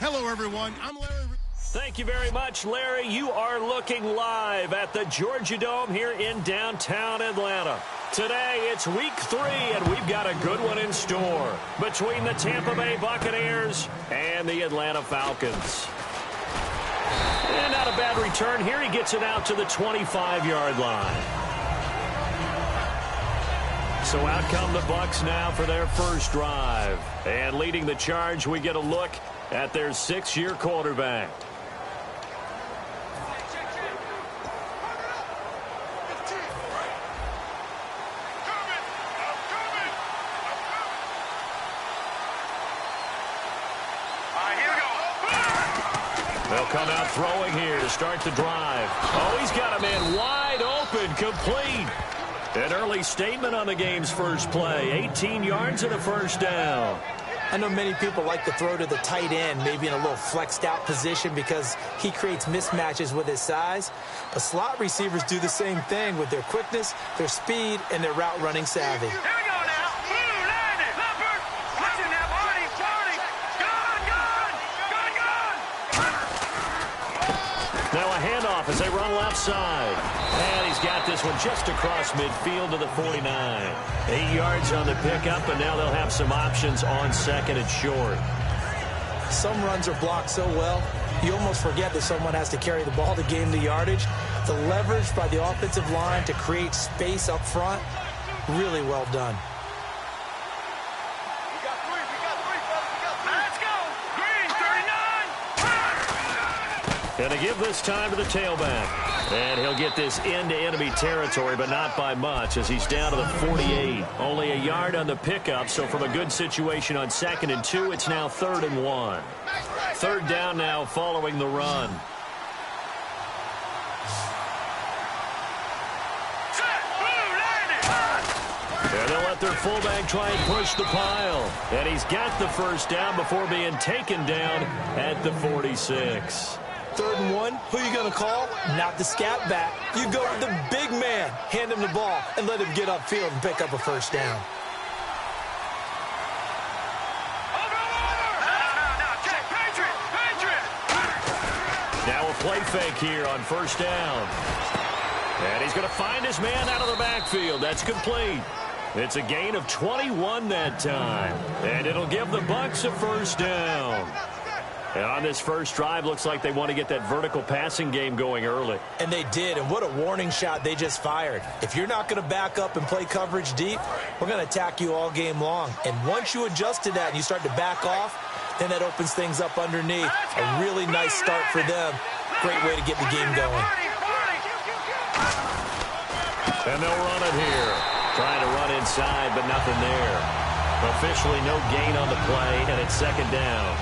Hello, everyone. I'm Larry. Thank you very much, Larry. You are looking live at the Georgia Dome here in downtown Atlanta. Today, it's week 3, and we've got a good one in store between the Tampa Bay Buccaneers and the Atlanta Falcons. And not a bad return here. He gets it out to the 25-yard line. So out come the Bucs now for their first drive. And leading the charge, we get a look at their 6-year quarterback. They'll come out throwing here to start the drive. Oh, he's got a man wide open, complete. An early statement on the game's first play. 18 yards and a first down. I know many people like to throw to the tight end, maybe in a little flexed out position because he creates mismatches with his size. But slot receivers do the same thing with their quickness, their speed, and their route running savvy. Here we go now. Blue, landed. Leopard. Watch him now. Party. Gone. Now a handoff as they run left side. And he's got this one just across midfield to the 49. 8 yards on the pickup, and now they'll have some options on second and short. Some runs are blocked so well, you almost forget that someone has to carry the ball to gain the yardage. The leverage by the offensive line to create space up front, really well done. Let's go. Green, 39. And to give this time to the tailback. And he'll get this into enemy territory, but not by much as he's down to the 48. Only a yard on the pickup, so from a good situation on 2nd and 2, it's now 3rd and 1. 3rd down now following the run. And they'll let their fullback try and push the pile. And he's got the first down before being taken down at the 46. 3rd and 1, who you going to call? Not the scat back. You go with the big man. Hand him the ball and let him get upfield and pick up a first down. Now a play fake here on first down. And he's going to find his man out of the backfield. That's complete. It's a gain of 21 that time. And it'll give the Bucs a first down. And on this first drive, looks like they want to get that vertical passing game going early. And they did, and what a warning shot they just fired. If you're not going to back up and play coverage deep, we're going to attack you all game long. And once you adjust to that and you start to back off, then that opens things up underneath. A really nice start for them. Great way to get the game going. And they'll run it here. Trying to run inside, but nothing there. Officially no gain on the play, and it's 2nd down.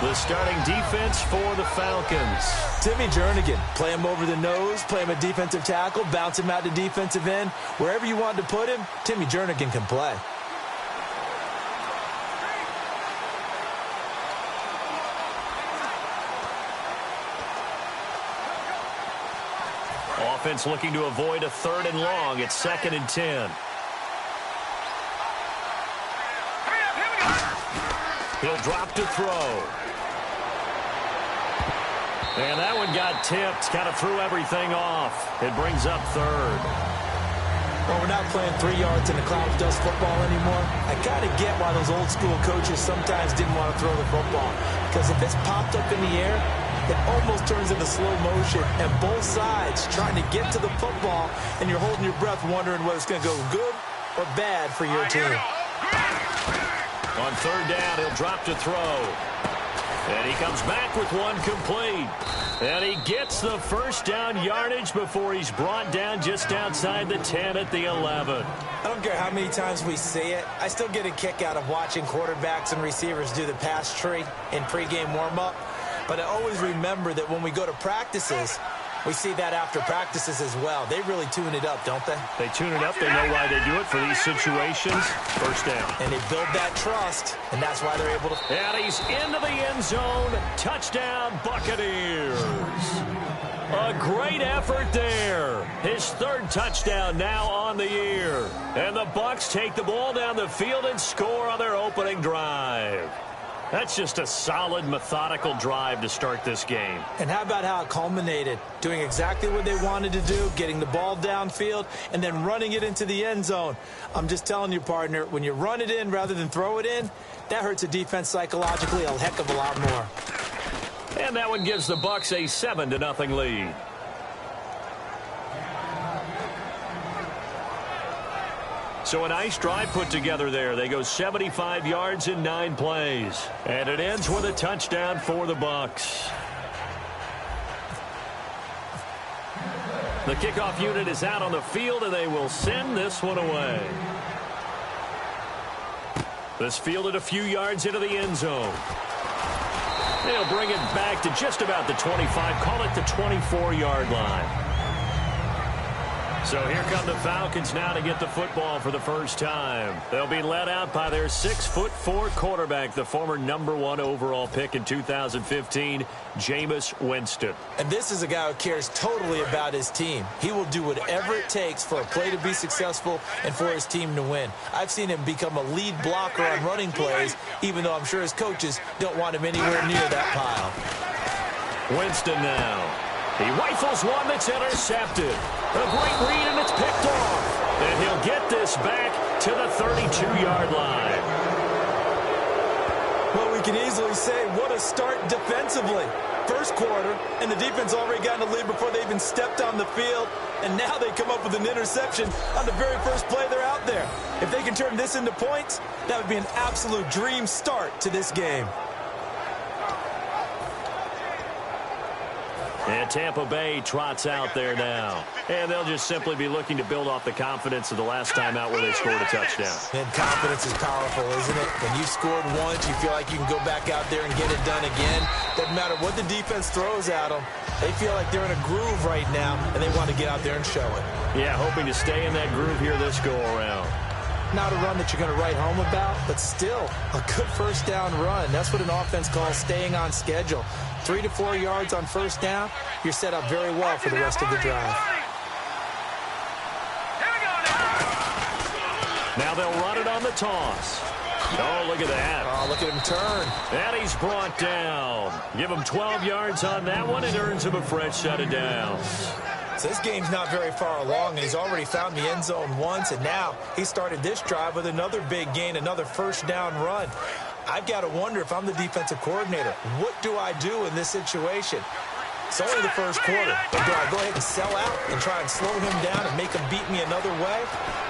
The starting defense for the Falcons. Timmy Jernigan, play him over the nose, play him a defensive tackle, bounce him out to defensive end. Wherever you want to put him, Timmy Jernigan can play. Offense looking to avoid a 3rd and long. It's 2nd and 10. He'll drop to throw. And that one got tipped. Kind of threw everything off. It brings up 3rd. Well, we're not playing 3 yards in the cloud of dust football anymore. I kind of get why those old school coaches sometimes didn't want to throw the football. Because if it's popped up in the air, it almost turns into slow motion. And both sides trying to get to the football, and you're holding your breath wondering whether it's going to go good or bad for your team. On 3rd down, he'll drop to throw. And he comes back with one complete. And he gets the first down yardage before he's brought down just outside the 10 at the 11. I don't care how many times we see it. I still get a kick out of watching quarterbacks and receivers do the pass tree in pregame warm-up. But I always remember that when we go to practices, we see that after practices as well. They really tune it up, don't they? They tune it up. They know why they do it for these situations. First down. And they build that trust, and that's why they're able to. And he's into the end zone. Touchdown, Buccaneers. A great effort there. His 3rd touchdown now on the year. And the Bucs take the ball down the field and score on their opening drive. That's just a solid, methodical drive to start this game. And how about how it culminated? Doing exactly what they wanted to do, getting the ball downfield, and then running it into the end zone. I'm just telling you, partner, when you run it in rather than throw it in, that hurts a defense psychologically a heck of a lot more. And that one gives the Bucs a 7-0 lead. So a nice drive put together there. They go 75 yards in 9 plays. And it ends with a touchdown for the Bucs. The kickoff unit is out on the field, and they will send this one away. This fielded a few yards into the end zone. They'll bring it back to just about the 25. Call it the 24-yard line. So here come the Falcons now to get the football for the first time. They'll be led out by their 6'4" quarterback, the former #1 overall pick in 2015, Jameis Winston. And this is a guy who cares totally about his team. He will do whatever it takes for a play to be successful and for his team to win. I've seen him become a lead blocker on running plays, even though I'm sure his coaches don't want him anywhere near that pile. Winston now. He rifles one that's intercepted. A great read, and it's picked off. And he'll get this back to the 32-yard line. Well, we can easily say what a start defensively. First quarter, and the defense already got in the lead before they even stepped on the field. And now they come up with an interception on the very first play they're out there. If they can turn this into points, that would be an absolute dream start to this game. And Tampa Bay trots out there now. And they'll just simply be looking to build off the confidence of the last time out where they scored a touchdown. And confidence is powerful, isn't it? When you've scored once, you feel like you can go back out there and get it done again. Doesn't matter what the defense throws at them. They feel like they're in a groove right now, and they want to get out there and show it. Yeah, hoping to stay in that groove here this go-around. Not a run that you're going to write home about, but still a good first down run. That's what an offense calls staying on schedule. 3 to 4 yards on first down, you're set up very well for the rest of the drive. Now they'll run it on the toss. Oh, look at that. Oh, look at him turn. And he's brought down. Give him 12 yards on that one. It earns him a fresh set of downs. So this game's not very far along, and he's already found the end zone once, and now he started this drive with another big gain, another first down run. I've got to wonder if I'm the defensive coordinator, what do I do in this situation? It's only the first quarter, but do I go ahead and sell out and try and slow him down and make him beat me another way?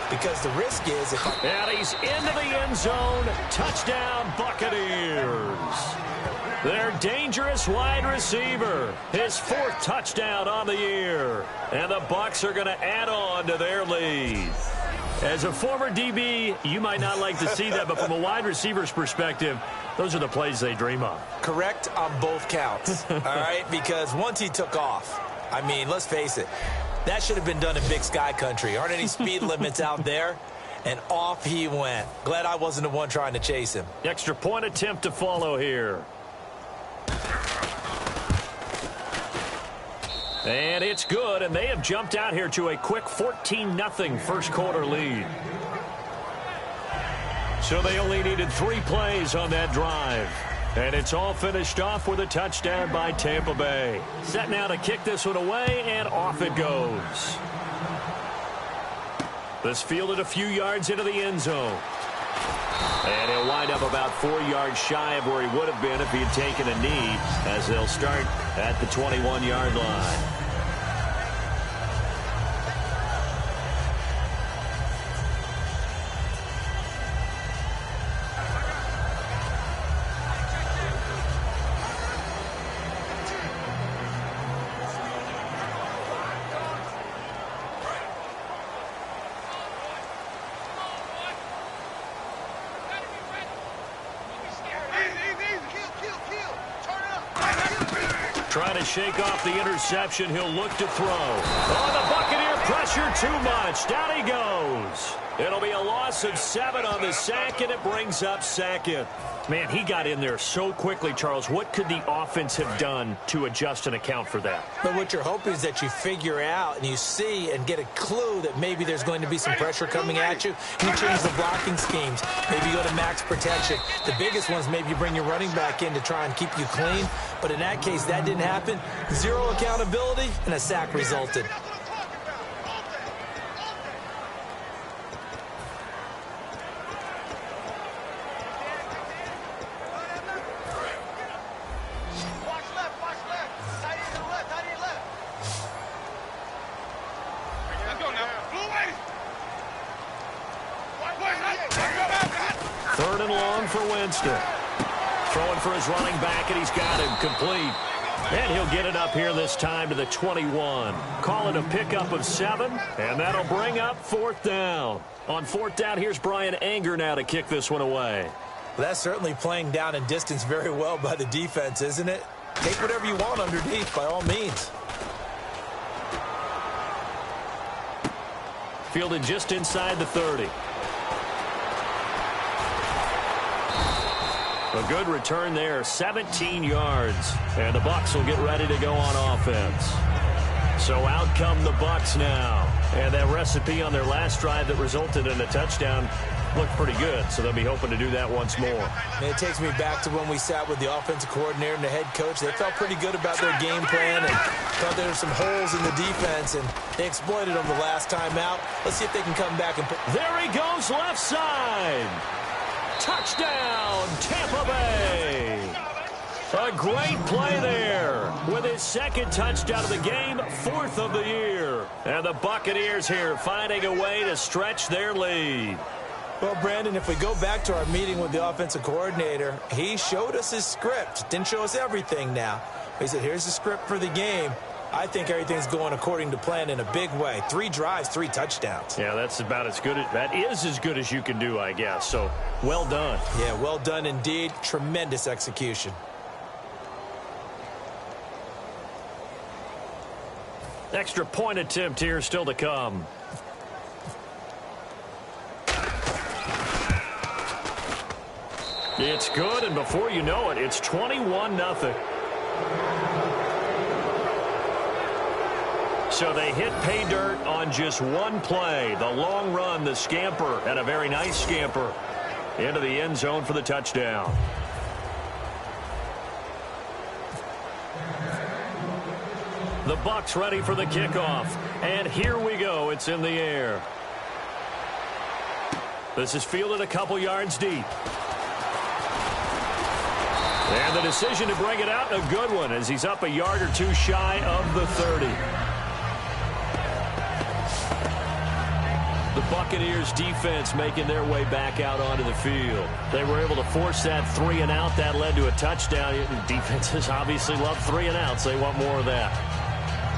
Because the risk is if I... And he's into the end zone. Touchdown, Buccaneers. Their dangerous wide receiver. His 4th touchdown on the year. And the Bucs are going to add on to their lead. As a former DB, you might not like to see that, but from a wide receiver's perspective, those are the plays they dream of. Correct on both counts, all right? Because once he took off, I mean, let's face it, that should have been done in Big Sky Country. Aren't any speed limits out there? And off he went. Glad I wasn't the one trying to chase him. Extra point attempt to follow here. And it's good, and they have jumped out here to a quick 14-0 first quarter lead. So they only needed 3 plays on that drive. And it's all finished off with a touchdown by Tampa Bay. Set now to kick this one away, and off it goes. This fielded a few yards into the end zone. And he'll wind up about 4 yards shy of where he would have been if he had taken a knee, as they'll start at the 21-yard line. Trying to shake off the interception. He'll look to throw. Oh, the Buccaneer Pressure too much. Down he goes. It'll be a loss of 7 on the sack, and it brings up second. Man, he got in there so quickly, Charles. What could the offense have done to adjust and account for that? But what you're hoping is that you figure out and you see and get a clue that maybe there's going to be some pressure coming at you. You change the blocking schemes. Maybe you go to max protection. The biggest ones, maybe you bring your running back in to try and keep you clean. But in that case, that didn't happen. 0 accountability, and a sack resulted. Third and long for Winston. Throwing for his running back, and he's got him complete. And he'll get it up here this time to the 21. Call it a pickup of 7, and that'll bring up 4th down. On 4th down, here's Brian Anger now to kick this one away. Well, that's certainly playing down and distance very well by the defense, isn't it? Take whatever you want underneath, by all means. Fielded just inside the 30. A good return there, 17 yards. And the Bucs will get ready to go on offense. So out come the Bucs now. And that recipe on their last drive that resulted in a touchdown looked pretty good, so they'll be hoping to do that once more. And it takes me back to when we sat with the offensive coordinator and the head coach. They felt pretty good about their game plan and thought there were some holes in the defense, and they exploited them the last time out. Let's see if they can come back and put... There he goes, left side. Touchdown, Tampa Bay. A great play there with his 2nd touchdown of the game, 4th of the year. And the Buccaneers here finding a way to stretch their lead. Well, Brandon, if we go back to our meeting with the offensive coordinator, he showed us his script. Didn't show us everything now. He said, here's the script for the game. I think everything's going according to plan in a big way. 3 drives, 3 touchdowns. Yeah, that's about as good. That is as good as you can do, I guess. So, well done. Yeah, well done indeed. Tremendous execution. Extra point attempt here still to come. It's good, and before you know it, it's 21-0. So they hit pay dirt on just one play. The long run, the scamper, and a very nice scamper into the end zone for the touchdown. The Bucs ready for the kickoff. And here we go. It's in the air. This is fielded a couple yards deep. And the decision to bring it out, a good one, as he's up a yard or 2 shy of the 30. The Buccaneers defense making their way back out onto the field. They were able to force that 3 and out. That led to a touchdown. Defenses obviously love 3 and outs. They want more of that.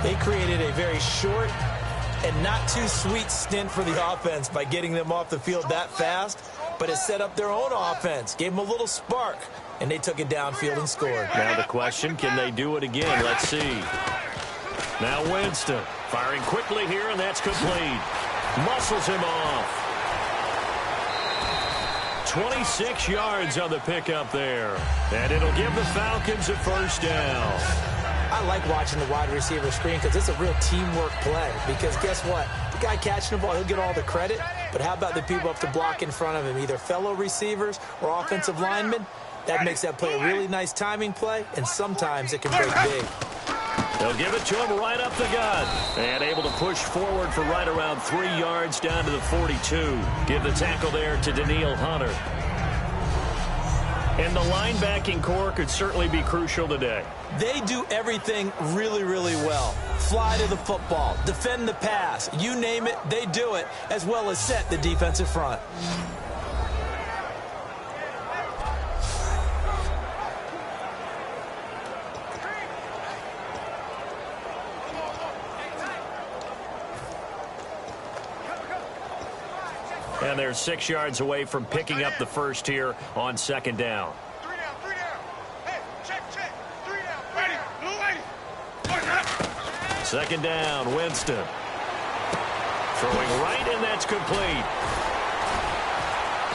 They created a very short and not too sweet stint for the offense by getting them off the field that fast, but it set up their own offense, gave them a little spark, and they took it downfield and scored. Now the question, can they do it again? Let's see. Now Winston firing quickly here, and that's complete. Muscles him off. 26 yards on the pickup there. And it'll give the Falcons a first down. I like watching the wide receiver screen because it's a real teamwork play. Because guess what? The guy catching the ball, he'll get all the credit. But how about the people up to block in front of him, either fellow receivers or offensive linemen? That makes that play a really nice timing play, and sometimes it can break big. They'll give it to him right up the gut. And able to push forward for right around 3 yards down to the 42. Give the tackle there to Daniil Hunter. And the linebacking core could certainly be crucial today. They do everything really, really well. Fly to the football, defend the pass, you name it, they do it, as well as set the defensive front. And they're 6 yards away from picking up the first here on second down. 3 down, 3 down. Hey, check. 3 down, ready. Blue lady. Second down, Winston. Throwing right, and that's complete.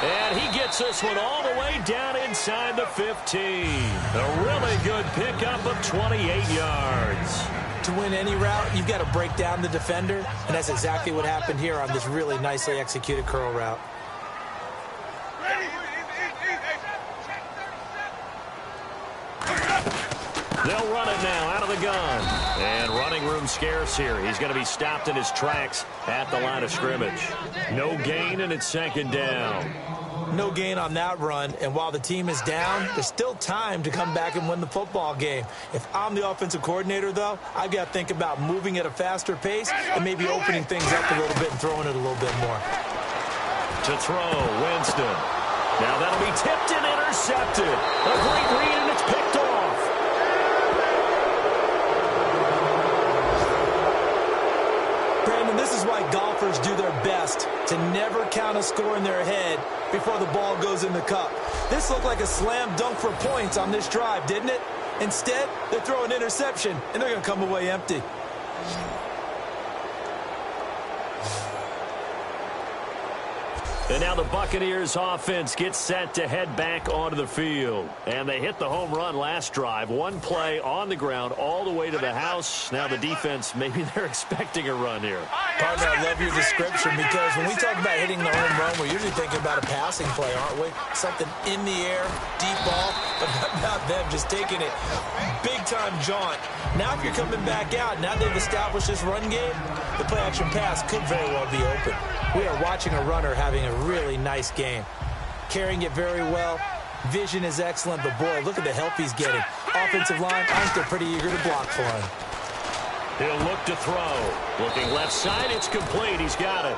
And he gets this one all the way down inside the 15. A really good pickup of 28 yards. To win any route, you've got to break down the defender, and that's exactly what happened here on this really nicely executed curl route. They'll run it now out of the gun. And running room scarce here. He's going to be stopped in his tracks at the line of scrimmage. No gain, and it's second down. No gain on that run, and while the team is down, there's still time to come back and win the football game. If I'm the offensive coordinator, though, I've got to think about moving at a faster pace and maybe opening things up a little bit and throwing it a little bit more. To throw, Winston. Now that'll be tipped and intercepted. A great read, and it's picked off. This is why golfers do their best to never count a score in their head before the ball goes in the cup. This looked like a slam dunk for points on this drive, didn't it? Instead, they throw an interception, and they're going to come away empty. And now the Buccaneers offense gets set to head back onto the field. And they hit the home run last drive. One play on the ground all the way to the house. Now the defense, maybe they're expecting a run here. Partner, I love your description because when we talk about hitting the home run, we're usually thinking about a passing play, aren't we? Something in the air, deep ball, but not about them just taking it big-time jaunt. Now if you're coming back out, now they've established this run game, the play-action pass could very well be open. We are watching a runner having a really nice game. Carrying it very well. Vision is excellent, but boy, look at the help he's getting. Offensive line, I think they're pretty eager to block for him. He'll look to throw. Looking left side, it's complete. He's got it.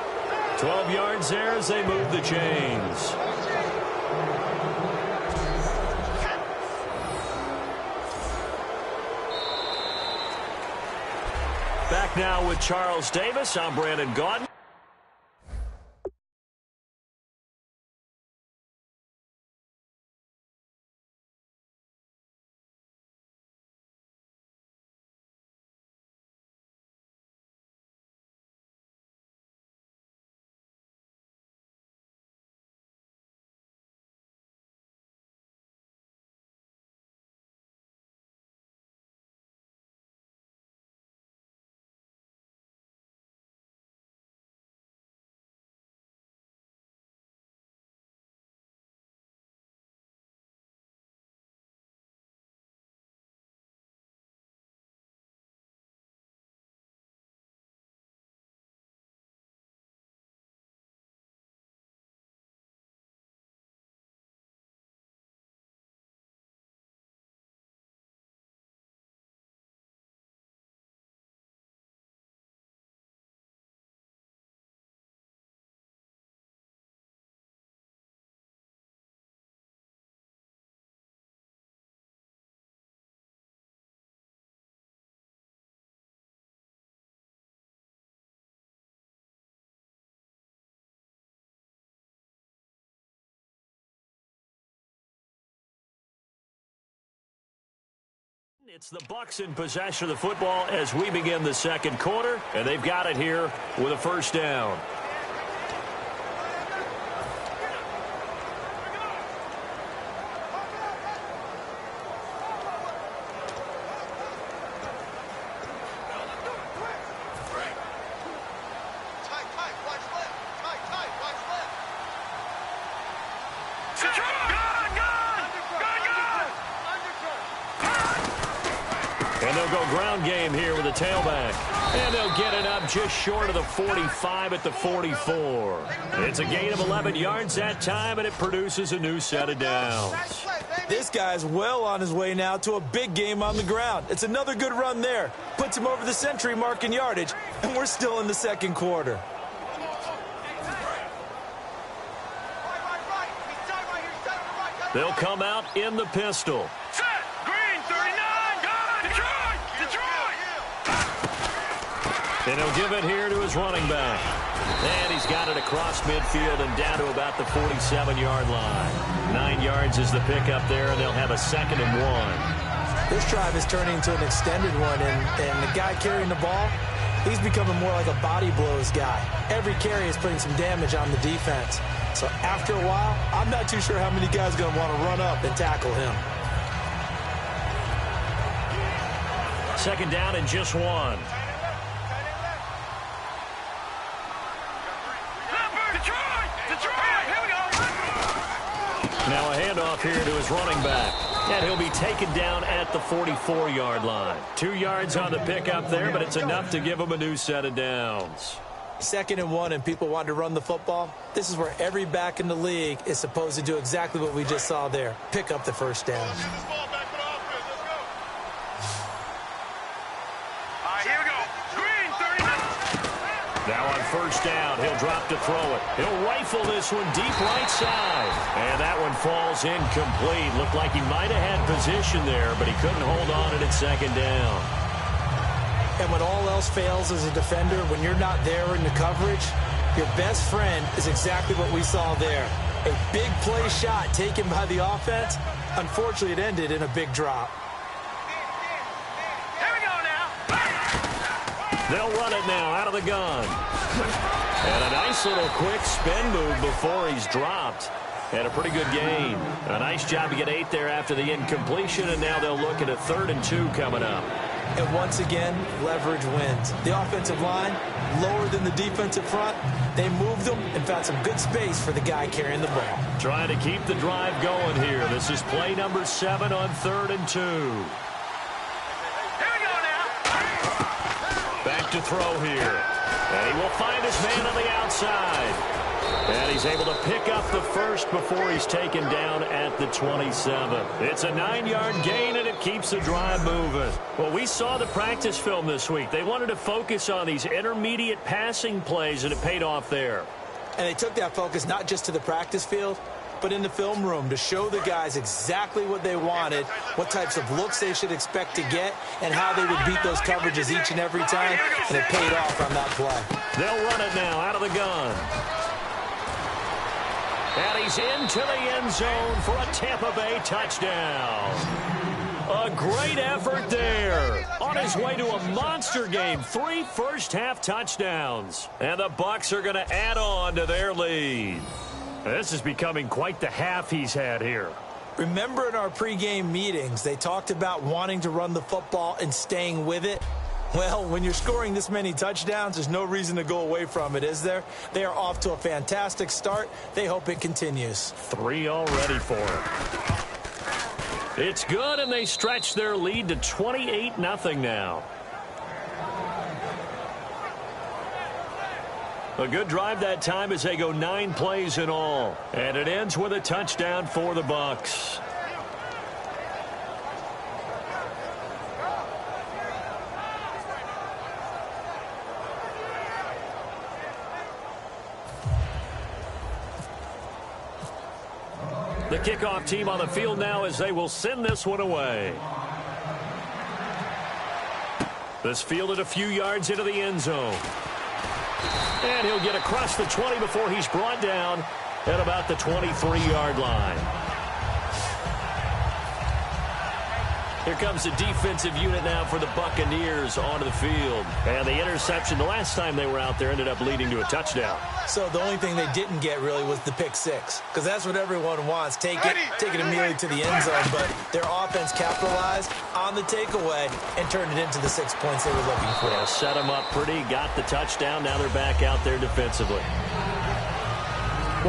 12 yards there as they move the chains. Back now with Charles Davis. I'm Brandon Gaudin. It's the Bucs in possession of the football as we begin the second quarter, and they've got it here with a first down. And they'll go ground game here with a tailback. And they'll get it up just short of the 45 at the 44. It's a gain of 11 yards that time, and it produces a new set of downs. This guy's well on his way now to a big game on the ground. It's another good run there. Puts him over the century mark in yardage, and we're still in the second quarter. They'll come out in the pistol. Set! Green, 39! Got it! Detroit! And he'll give it here to his running back. And he's got it across midfield and down to about the 47-yard line. 9 yards is the pickup there, and they'll have a 2nd and 1. This drive is turning into an extended one, and the guy carrying the ball, He's becoming more like a body blows guy. Every carry is putting some damage on the defense. So after a while, I'm not too sure how many guys are going to want to run up and tackle him. Second down and just one. Now a handoff here to his running back. And he'll be taken down at the 44-yard line. 2 yards on the pickup there, but it's enough to give him a new set of downs. 2nd and 1 and people want to run the football. This is where every back in the league is supposed to do exactly what we just saw there. Pick up the first down. Now on first down, he'll drop to throw it. He'll rifle this one deep right side. And that one falls incomplete. Looked like he might have had position there, but he couldn't hold on it at 2nd down. And when all else fails as a defender, when you're not there in the coverage, your best friend is exactly what we saw there. A big play shot taken by the offense. Unfortunately, it ended in a big drop. They'll run it now out of the gun. And a nice little quick spin move before he's dropped. And a pretty good gain. A nice job to get 8 there after the incompletion, and now they'll look at a 3rd and 2 coming up. And once again, leverage wins. The offensive line, lower than the defensive front. They moved them and found some good space for the guy carrying the ball. Trying to keep the drive going here. This is play number 7 on 3rd and 2. Back to throw here. And he will find his man on the outside. And he's able to pick up the first before he's taken down at the 27. It's a 9-yard gain, and it keeps the drive moving. Well, we saw the practice film this week. They wanted to focus on these intermediate passing plays, and it paid off there. And they took that focus not just to the practice field, but in the film room to show the guys exactly what they wanted, what types of looks they should expect to get, and how they would beat those coverages each and every time, and it paid off on that play. They'll run it now out of the gun. And he's into the end zone for a Tampa Bay touchdown. A great effort there. On his way to a monster game, 3 first-half touchdowns. And the Bucs are going to add on to their lead. This is becoming quite the half he's had here. Remember in our pregame meetings, they talked about wanting to run the football and staying with it? Well, when you're scoring this many touchdowns, there's no reason to go away from it, is there? They are off to a fantastic start. They hope it continues. 3 already for him. It's good, and they stretch their lead to 28-0 now. A good drive that time as they go 9 plays in all. And it ends with a touchdown for the Bucs. The kickoff team on the field now as they will send this one away. This fielded a few yards into the end zone. And he'll get across the 20 before he's brought down at about the 23-yard line. Here comes the defensive unit now for the Buccaneers onto the field. And the interception the last time they were out there ended up leading to a touchdown. So the only thing they didn't get really was the pick 6. Because that's what everyone wants. Take it immediately to the end zone. But their offense capitalized on the takeaway and turned it into the 6 points they were looking for. Yeah, set them up pretty, got the touchdown. Now they're back out there defensively.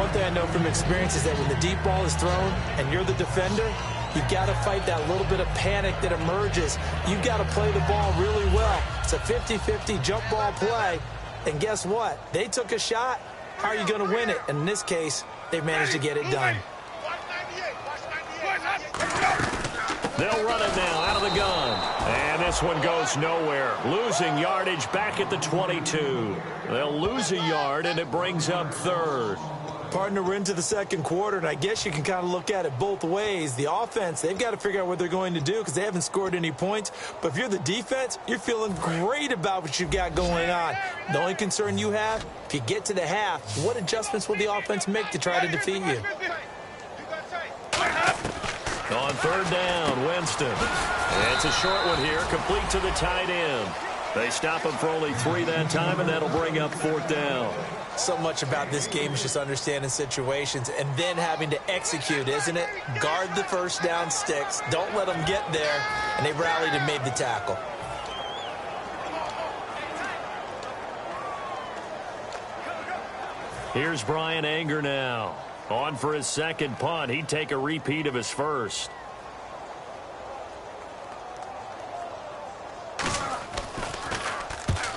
One thing I know from experience is that when the deep ball is thrown and you're the defender, you've got to fight that little bit of panic that emerges. You've got to play the ball really well. It's a 50-50 jump ball play. And guess what? They took a shot. How are you going to win it? And in this case, they managed to get it done. They'll run it now out of the gun. And this one goes nowhere. Losing yardage back at the 22. They'll lose a yard, and it brings up 3rd. Partner, we're into the second quarter, and I guess you can kind of look at it both ways. The offense, they've got to figure out what they're going to do because they haven't scored any points. But if you're the defense, you're feeling great about what you've got going on. The only concern you have, if you get to the half, what adjustments will the offense make to try to defeat you? On 3rd down, Winston. It's a short one here, complete to the tight end. They stop him for only 3 that time, and that'll bring up 4th down. So much about this game is just understanding situations and then having to execute, isn't it? Guard the first down sticks. Don't let them get there. And they rallied and made the tackle. Here's Brian Anger now. On for his second punt. He'd take a repeat of his first.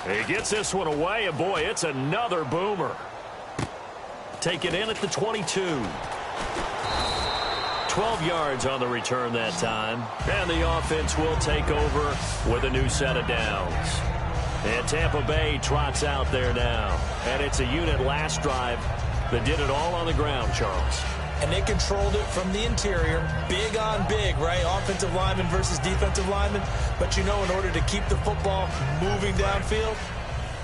He gets this one away, and boy, it's another boomer. Take it in at the 22. 12 yards on the return that time. And the offense will take over with a new set of downs. And Tampa Bay trots out there now. And it's a unit last drive that did it all on the ground, Charles. And they controlled it from the interior. Big on big, right? Offensive lineman versus defensive lineman. But you know, in order to keep the football moving downfield,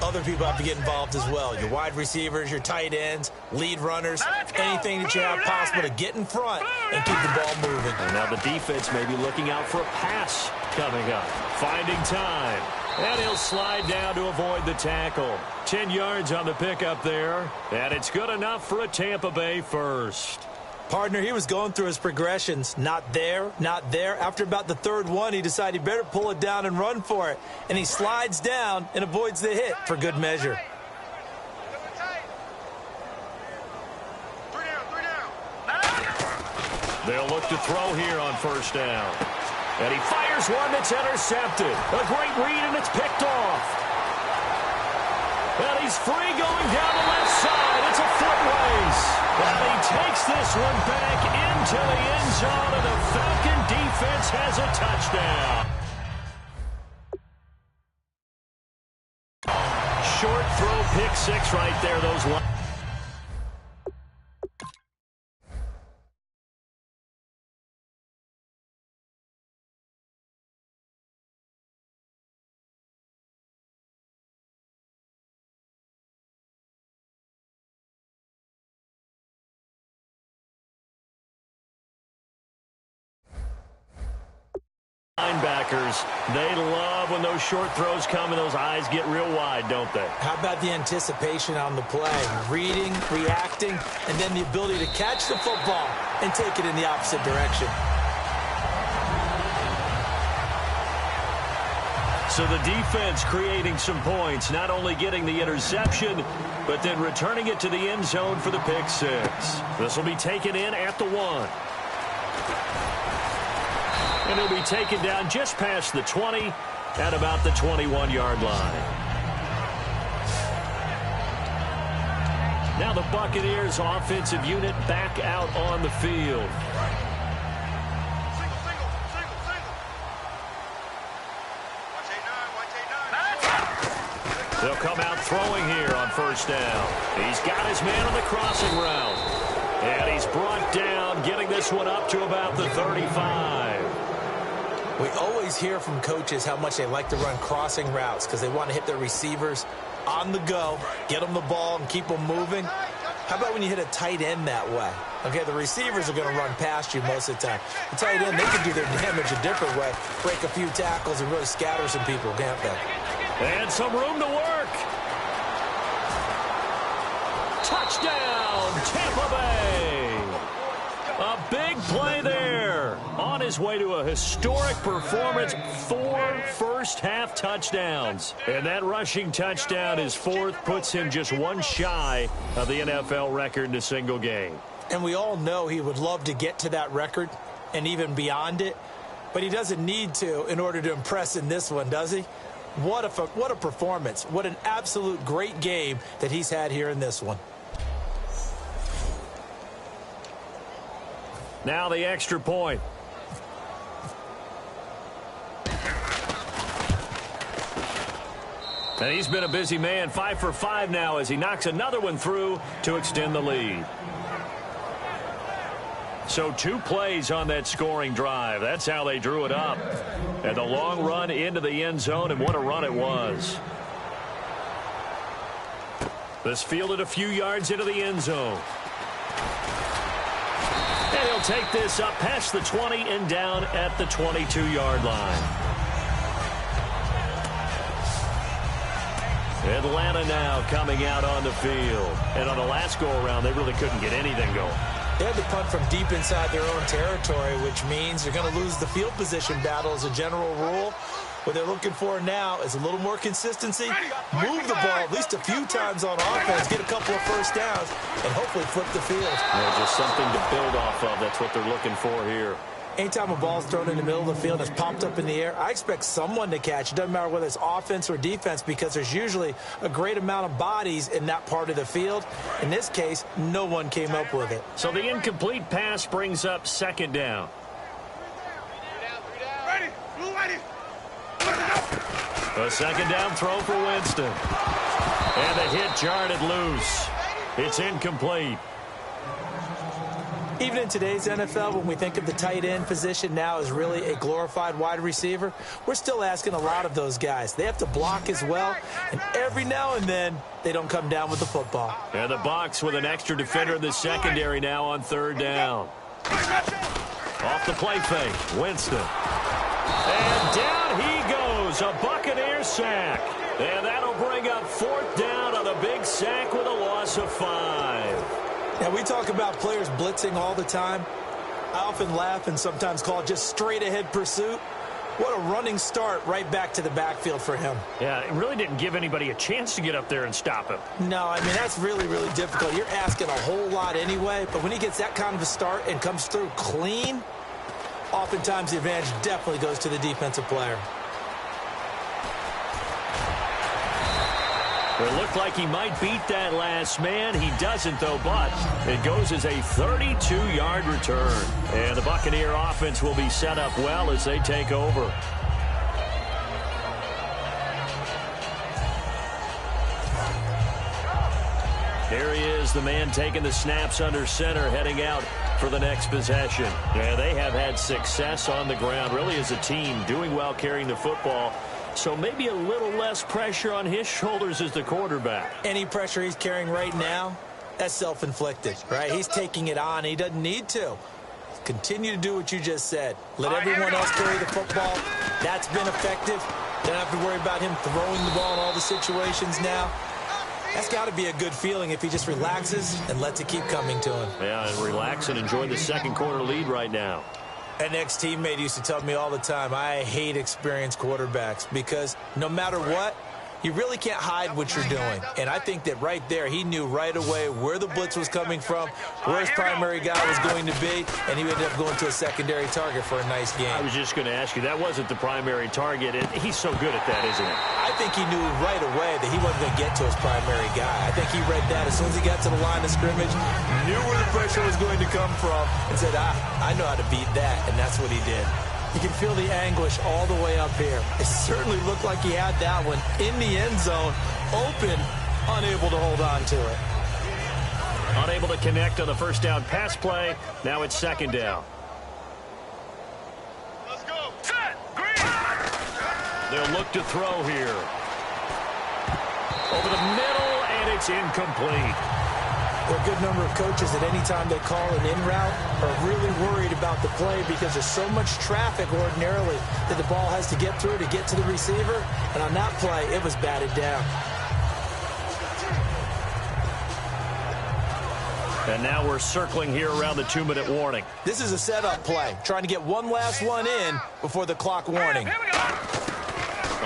other people have to get involved as well. Your wide receivers, your tight ends, lead runners, anything that you have possible to get in front and keep the ball moving. And now the defense may be looking out for a pass coming up. Finding time. And he'll slide down to avoid the tackle. 10 yards on the pickup there. And it's good enough for a Tampa Bay first. Partner, he was going through his progressions. Not there, not there. After about the third one, he decided he better pull it down and run for it. And he slides down and avoids the hit for good measure. They'll look to throw here on first down. And he fires one that's intercepted. A great read, and it's picked off. And he's free going down the left side. It's a foot race. And he takes this one back into the end zone, and the Falcon defense has a touchdown. Short throw, pick six right there. Those linebackers, they love when those short throws come and those eyes get real wide, don't they? How about the anticipation on the play? Reading, reacting, and then the ability to catch the football and take it in the opposite direction. So the defense creating some points, not only getting the interception, but then returning it to the end zone for the pick six. This will be taken in at the 1. And it'll be taken down just past the 20 at about the 21-yard line. Now the Buccaneers offensive unit back out on the field. They'll come out throwing here on first down. He's got his man on the crossing route. And he's brought down, getting this one up to about the 35. We always hear from coaches how much they like to run crossing routes because they want to hit their receivers on the go, get them the ball, and keep them moving. How about when you hit a tight end that way? Okay, the receivers are going to run past you most of the time. The tight end, they can do their damage a different way, break a few tackles and really scatter some people, can't they? And some room to work. Touchdown, Tampa Bay. A big play there. On his way to a historic performance, 4 first-half touchdowns. And that rushing touchdown, his 4th, puts him just one shy of the NFL record in a single game. And we all know he would love to get to that record and even beyond it. But he doesn't need to in order to impress in this one, does he? What a performance. What an absolute great game that he's had here in this one. Now the extra point. And he's been a busy man, 5 for 5 now as he knocks another one through to extend the lead. So 2 plays on that scoring drive. That's how they drew it up. And the long run into the end zone, and what a run it was. This fielded a few yards into the end zone. And he'll take this up past the 20 and down at the 22-yard line. Atlanta now coming out on the field. And on the last go-around, they really couldn't get anything going. They had to punt from deep inside their own territory, which means they're going to lose the field position battle as a general rule. What they're looking for now is a little more consistency, move the ball at least a few times on offense, get a couple of first downs, and hopefully flip the field. Yeah, just something to build off of. That's what they're looking for here. Anytime a ball's thrown in the middle of the field and it's popped up in the air, I expect someone to catch. It doesn't matter whether it's offense or defense because there's usually a great amount of bodies in that part of the field. In this case, no one came up with it. So the incomplete pass brings up second down. A second down throw for Winston. And the hit jarred it loose. It's incomplete. Even in today's NFL, when we think of the tight end position now as really a glorified wide receiver, we're still asking a lot of those guys. They have to block as well, and every now and then, they don't come down with the football. And the box with an extra defender in the secondary now on third down. Off the play fake, Winston. And down he goes, a Buccaneer sack. And that'll bring up fourth down on a big sack with a loss of 5. Now, we talk about players blitzing all the time. I often laugh and sometimes call it just straight-ahead pursuit. What a running start right back to the backfield for him. Yeah, it really didn't give anybody a chance to get up there and stop him. No, I mean, that's really, really difficult. You're asking a whole lot anyway, but when he gets that kind of a start and comes through clean, oftentimes the advantage definitely goes to the defensive player. It looked like he might beat that last man. He doesn't, though, but it goes as a 32-yard return. And the Buccaneer offense will be set up well as they take over. Here he is, the man taking the snaps under center, heading out for the next possession. Yeah, they have had success on the ground, really as a team, doing well carrying the football. So maybe a little less pressure on his shoulders as the quarterback. Any pressure he's carrying right now, that's self-inflicted, right? He's taking it on. He doesn't need to. Continue to do what you just said. Let everyone else carry the football. That's been effective. Don't have to worry about him throwing the ball in all the situations now. That's got to be a good feeling if he just relaxes and lets it keep coming to him. Yeah, and relax and enjoy the second quarter lead right now. An ex-teammate used to tell me all the time, I hate experienced quarterbacks because no matter what, you really can't hide what you're doing. And I think that right there, he knew right away where the blitz was coming from, where his primary guy was going to be, and he ended up going to a secondary target for a nice game. I was just going to ask you, that wasn't the primary target. He's so good at that, isn't he? I think he knew right away that he wasn't going to get to his primary guy. I think he read that as soon as he got to the line of scrimmage, knew where the pressure was going to come from, and said, I know how to beat that, and that's what he did. You can feel the anguish all the way up here. It certainly looked like he had that one in the end zone, open, unable to hold on to it. Unable to connect on the first down pass play. Now it's second down. Let's go. Set. Green. They'll look to throw here. Over the middle, and it's incomplete. There are a good number of coaches that any time they call an in route are really worried about the play because there's so much traffic ordinarily that the ball has to get through to get to the receiver. And on that play, it was batted down. And now we're circling here around the 2-minute warning. This is a setup play, trying to get one last one in before the clock warning. Here we go.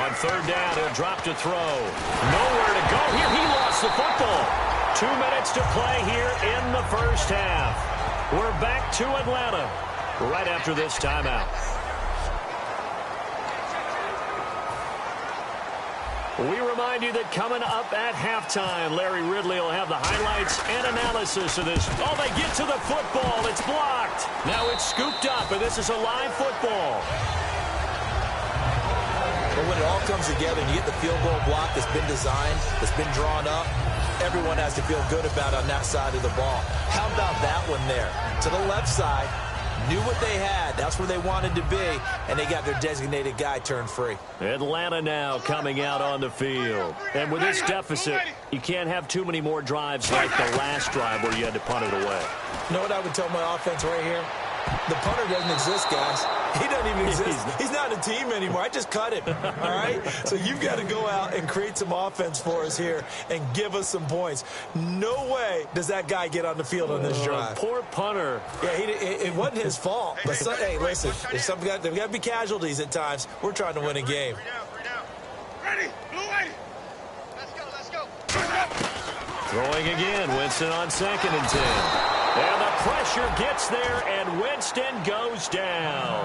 On third down, he'll drop to throw. Nowhere to go here. He lost the football. 2 minutes to play here in the first half. We're back to Atlanta right after this timeout. We remind you that coming up at halftime, Larry Ridley will have the highlights and analysis of this. Oh, they get to the football. It's blocked. Now it's scooped up, and this is a live football. But when it all comes together and you get the field goal block that's been designed, that's been drawn up, everyone has to feel good about on that side of the ball. How about that one there? To the left side, knew what they had. That's where they wanted to be, and they got their designated guy turned free. Atlanta now coming out on the field. And with this deficit, you can't have too many more drives like the last drive where you had to punt it away. You know what I would tell my offense right here? The punter doesn't exist, guys. He doesn't even exist. He's not a team anymore. I just cut him, all right? So you've got to go out and create some offense for us here and give us some points. No way does that guy get on the field on this drive. Poor punter. Yeah, it wasn't his fault. But hey, listen, there's got to be casualties at times. We're trying to win a game. Ready, blue way. Let's go. Throwing again, Winston on 2nd and 10. And the pressure gets there, and Winston goes down.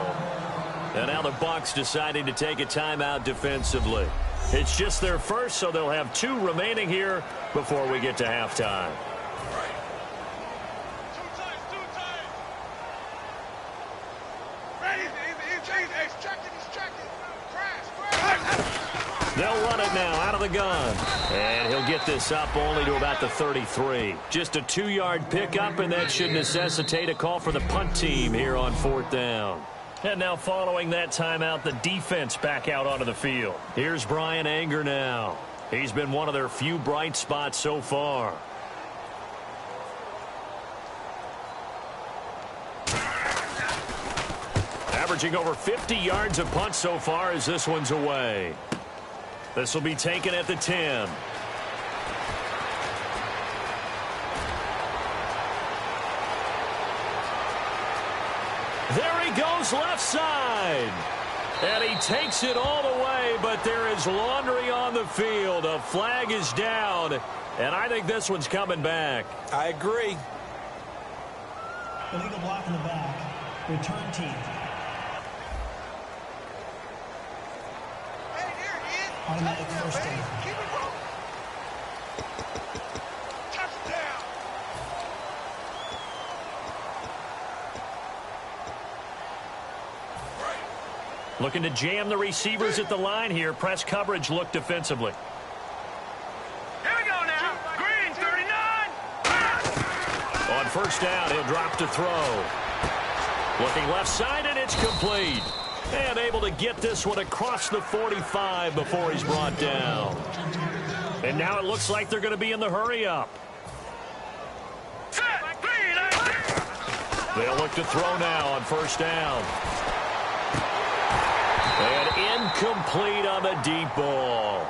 And now the Bucs deciding to take a timeout defensively. It's just their first, so they'll have 2 remaining here before we get to halftime. Two times. Ready, he's checking. Crash. They'll run it now out of the gun. And he'll get this up only to about the 33. Just a 2-yard pickup, and that should necessitate a call for the punt team here on 4th down. And now following that timeout, the defense back out onto the field. Here's Brian Anger now. He's been one of their few bright spots so far. Averaging over 50 yards a punt so far as this one's away. This will be taken at the 10. There he goes left side. And he takes it all the way, but there is laundry on the field. A flag is down, and I think this one's coming back. I agree. Illegal block in the back. Return team. Automatic first down. Keep it rolling. Touchdown. Looking to jam the receivers at the line here. Press coverage look defensively. Here we go now. Green, 39. On 1st down, he'll drop to throw. Looking left side, and it's complete. And able to get this one across the 45 before he's brought down. And now it looks like they're going to be in the hurry-up. They'll look to throw now on 1st down. And incomplete on the deep ball.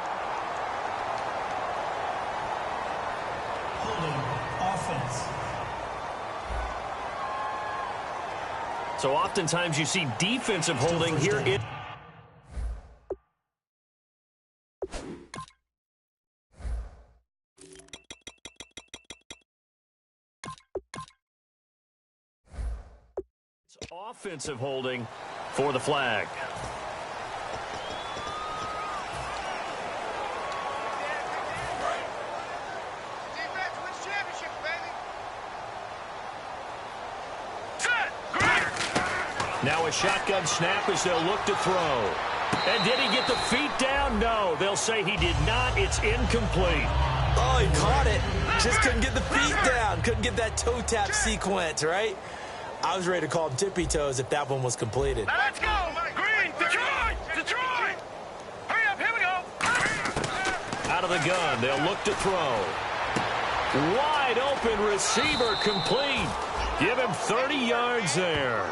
Holding offense. So oftentimes you see defensive holding here. It's offensive holding for the flag. Defense wins championships, baby. Now a shotgun snap as they'll look to throw. And did he get the feet down? No. They'll say he did not. It's incomplete. Oh, he caught it. Just couldn't get the feet down. Couldn't get that toe tap sequence, right? I was ready to call him tippy toes if that one was completed. Now let's go. Green, Detroit. Hurry up, here we go. Out of the gun, they'll look to throw. Wide open receiver complete. Give him 30 yards there.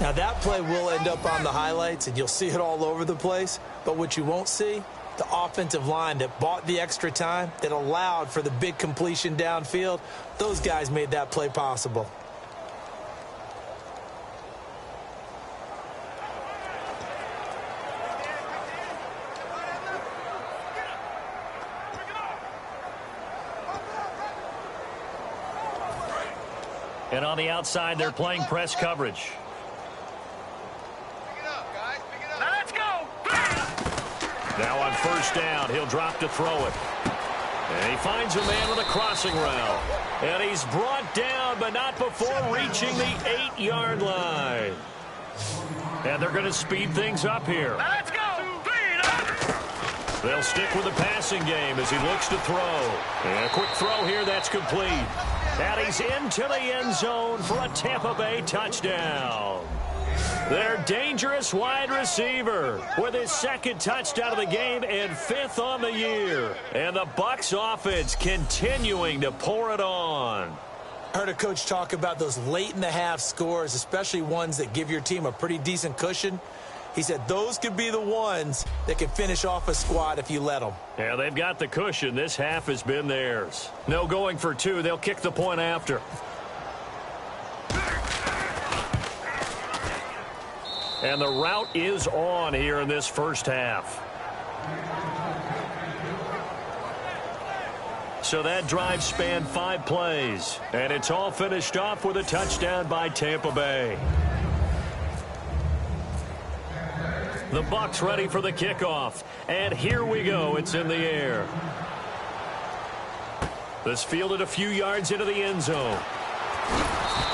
Now, that play will end up on the highlights, and you'll see it all over the place. But what you won't see, the offensive line that bought the extra time, that allowed for the big completion downfield, those guys made that play possible. And on the outside, they're playing press coverage. Now let's go. Now on 1st down, he'll drop to throw it. And he finds a man with a crossing route. And he's brought down, but not before reaching the 8-yard line. And they're going to speed things up here. Now let's go. They'll stick with the passing game as he looks to throw. And a quick throw here, that's complete. And he's into the end zone for a Tampa Bay touchdown. Their dangerous wide receiver with his second touchdown of the game and 5th on the year. And the Bucs offense continuing to pour it on. I heard a coach talk about those late-in-the-half scores, especially ones that give your team a pretty decent cushion. He said those could be the ones that can finish off a squad if you let them. Yeah, they've got the cushion. This half has been theirs. No going for 2. They'll kick the point after. And the route is on here in this first half. So that drive spanned 5 plays. And it's all finished off with a touchdown by Tampa Bay. The Bucs ready for the kickoff. And here we go. It's in the air. This fielded a few yards into the end zone.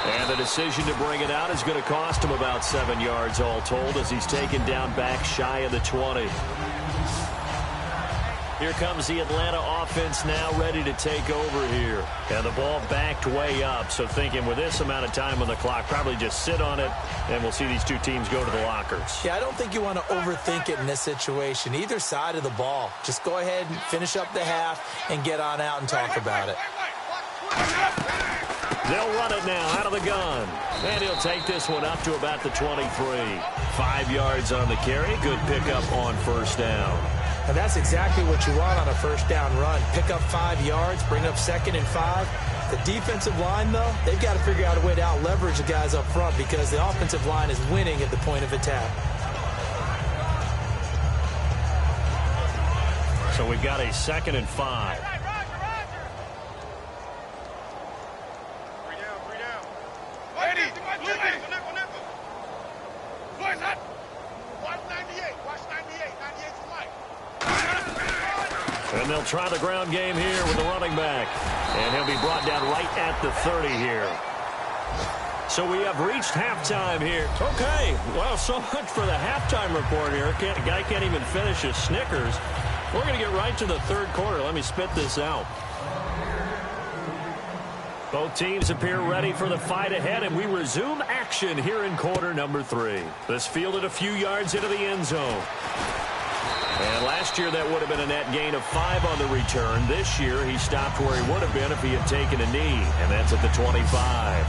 And the decision to bring it out is going to cost him about 7 yards all told as he's taken down back shy of the 20. Here comes the Atlanta offense now ready to take over here. And the ball backed way up, so thinking with this amount of time on the clock, probably just sit on it, and we'll see these two teams go to the lockers. Yeah, I don't think you want to overthink it in this situation. Either side of the ball. Just go ahead and finish up the half and get on out and talk about it. They'll run it now out of the gun. And he'll take this one up to about the 23. 5 yards on the carry. Good pickup on first down. And that's exactly what you want on a first down run. Pick up 5 yards, bring up 2nd and 5. The defensive line, though, they've got to figure out a way to out-leverage the guys up front because the offensive line is winning at the point of attack. So we've got a 2nd and 5. And they'll try the ground game here with the running back. And he'll be brought down right at the 30 here. So we have reached halftime here. Okay, well, so much for the halftime report here. Guy can't even finish his Snickers. We're going to get right to the third quarter. Let me spit this out. Both teams appear ready for the fight ahead, and we resume action here in quarter number 3. This fielded a few yards into the end zone. And last year that would have been a net gain of 5 on the return. This year he stopped where he would have been if he had taken a knee, and that's at the 25.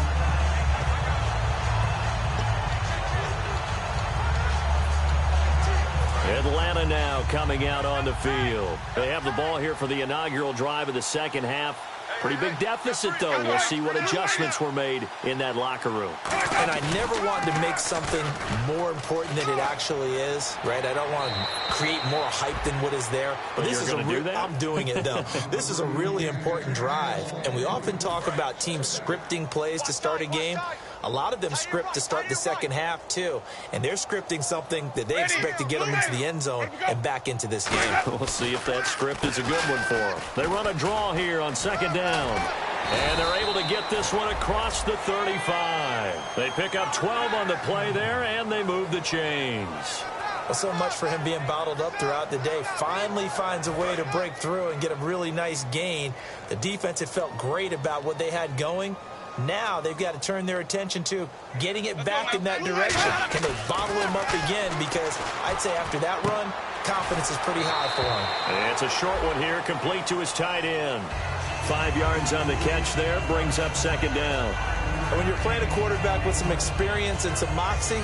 Atlanta now coming out on the field. They have the ball here for the inaugural drive of the second half. Pretty big deficit, though. We'll see what adjustments were made in that locker room. And I never want to make something more important than it actually is, right? I don't want to create more hype than what is there. But this is I'm doing it, though. This is a really important drive. And we often talk about teams scripting plays to start a game. A lot of them script to start the second half, too. And they're scripting something that they expect to get them into the end zone and back into this game. We'll see if that script is a good one for them. They run a draw here on second down. And they're able to get this one across the 35. They pick up 12 on the play there, and they move the chains. Well, so much for him being bottled up throughout the day. Finally finds a way to break through and get a really nice gain. The defense had felt great about what they had going. Now they've got to turn their attention to getting it back in that direction. Can they bottle him up again? Because I'd say after that run, confidence is pretty high for him. And it's a short one here, complete to his tight end. 5 yards on the catch there, brings up second down. And when you're playing a quarterback with some experience and some moxie,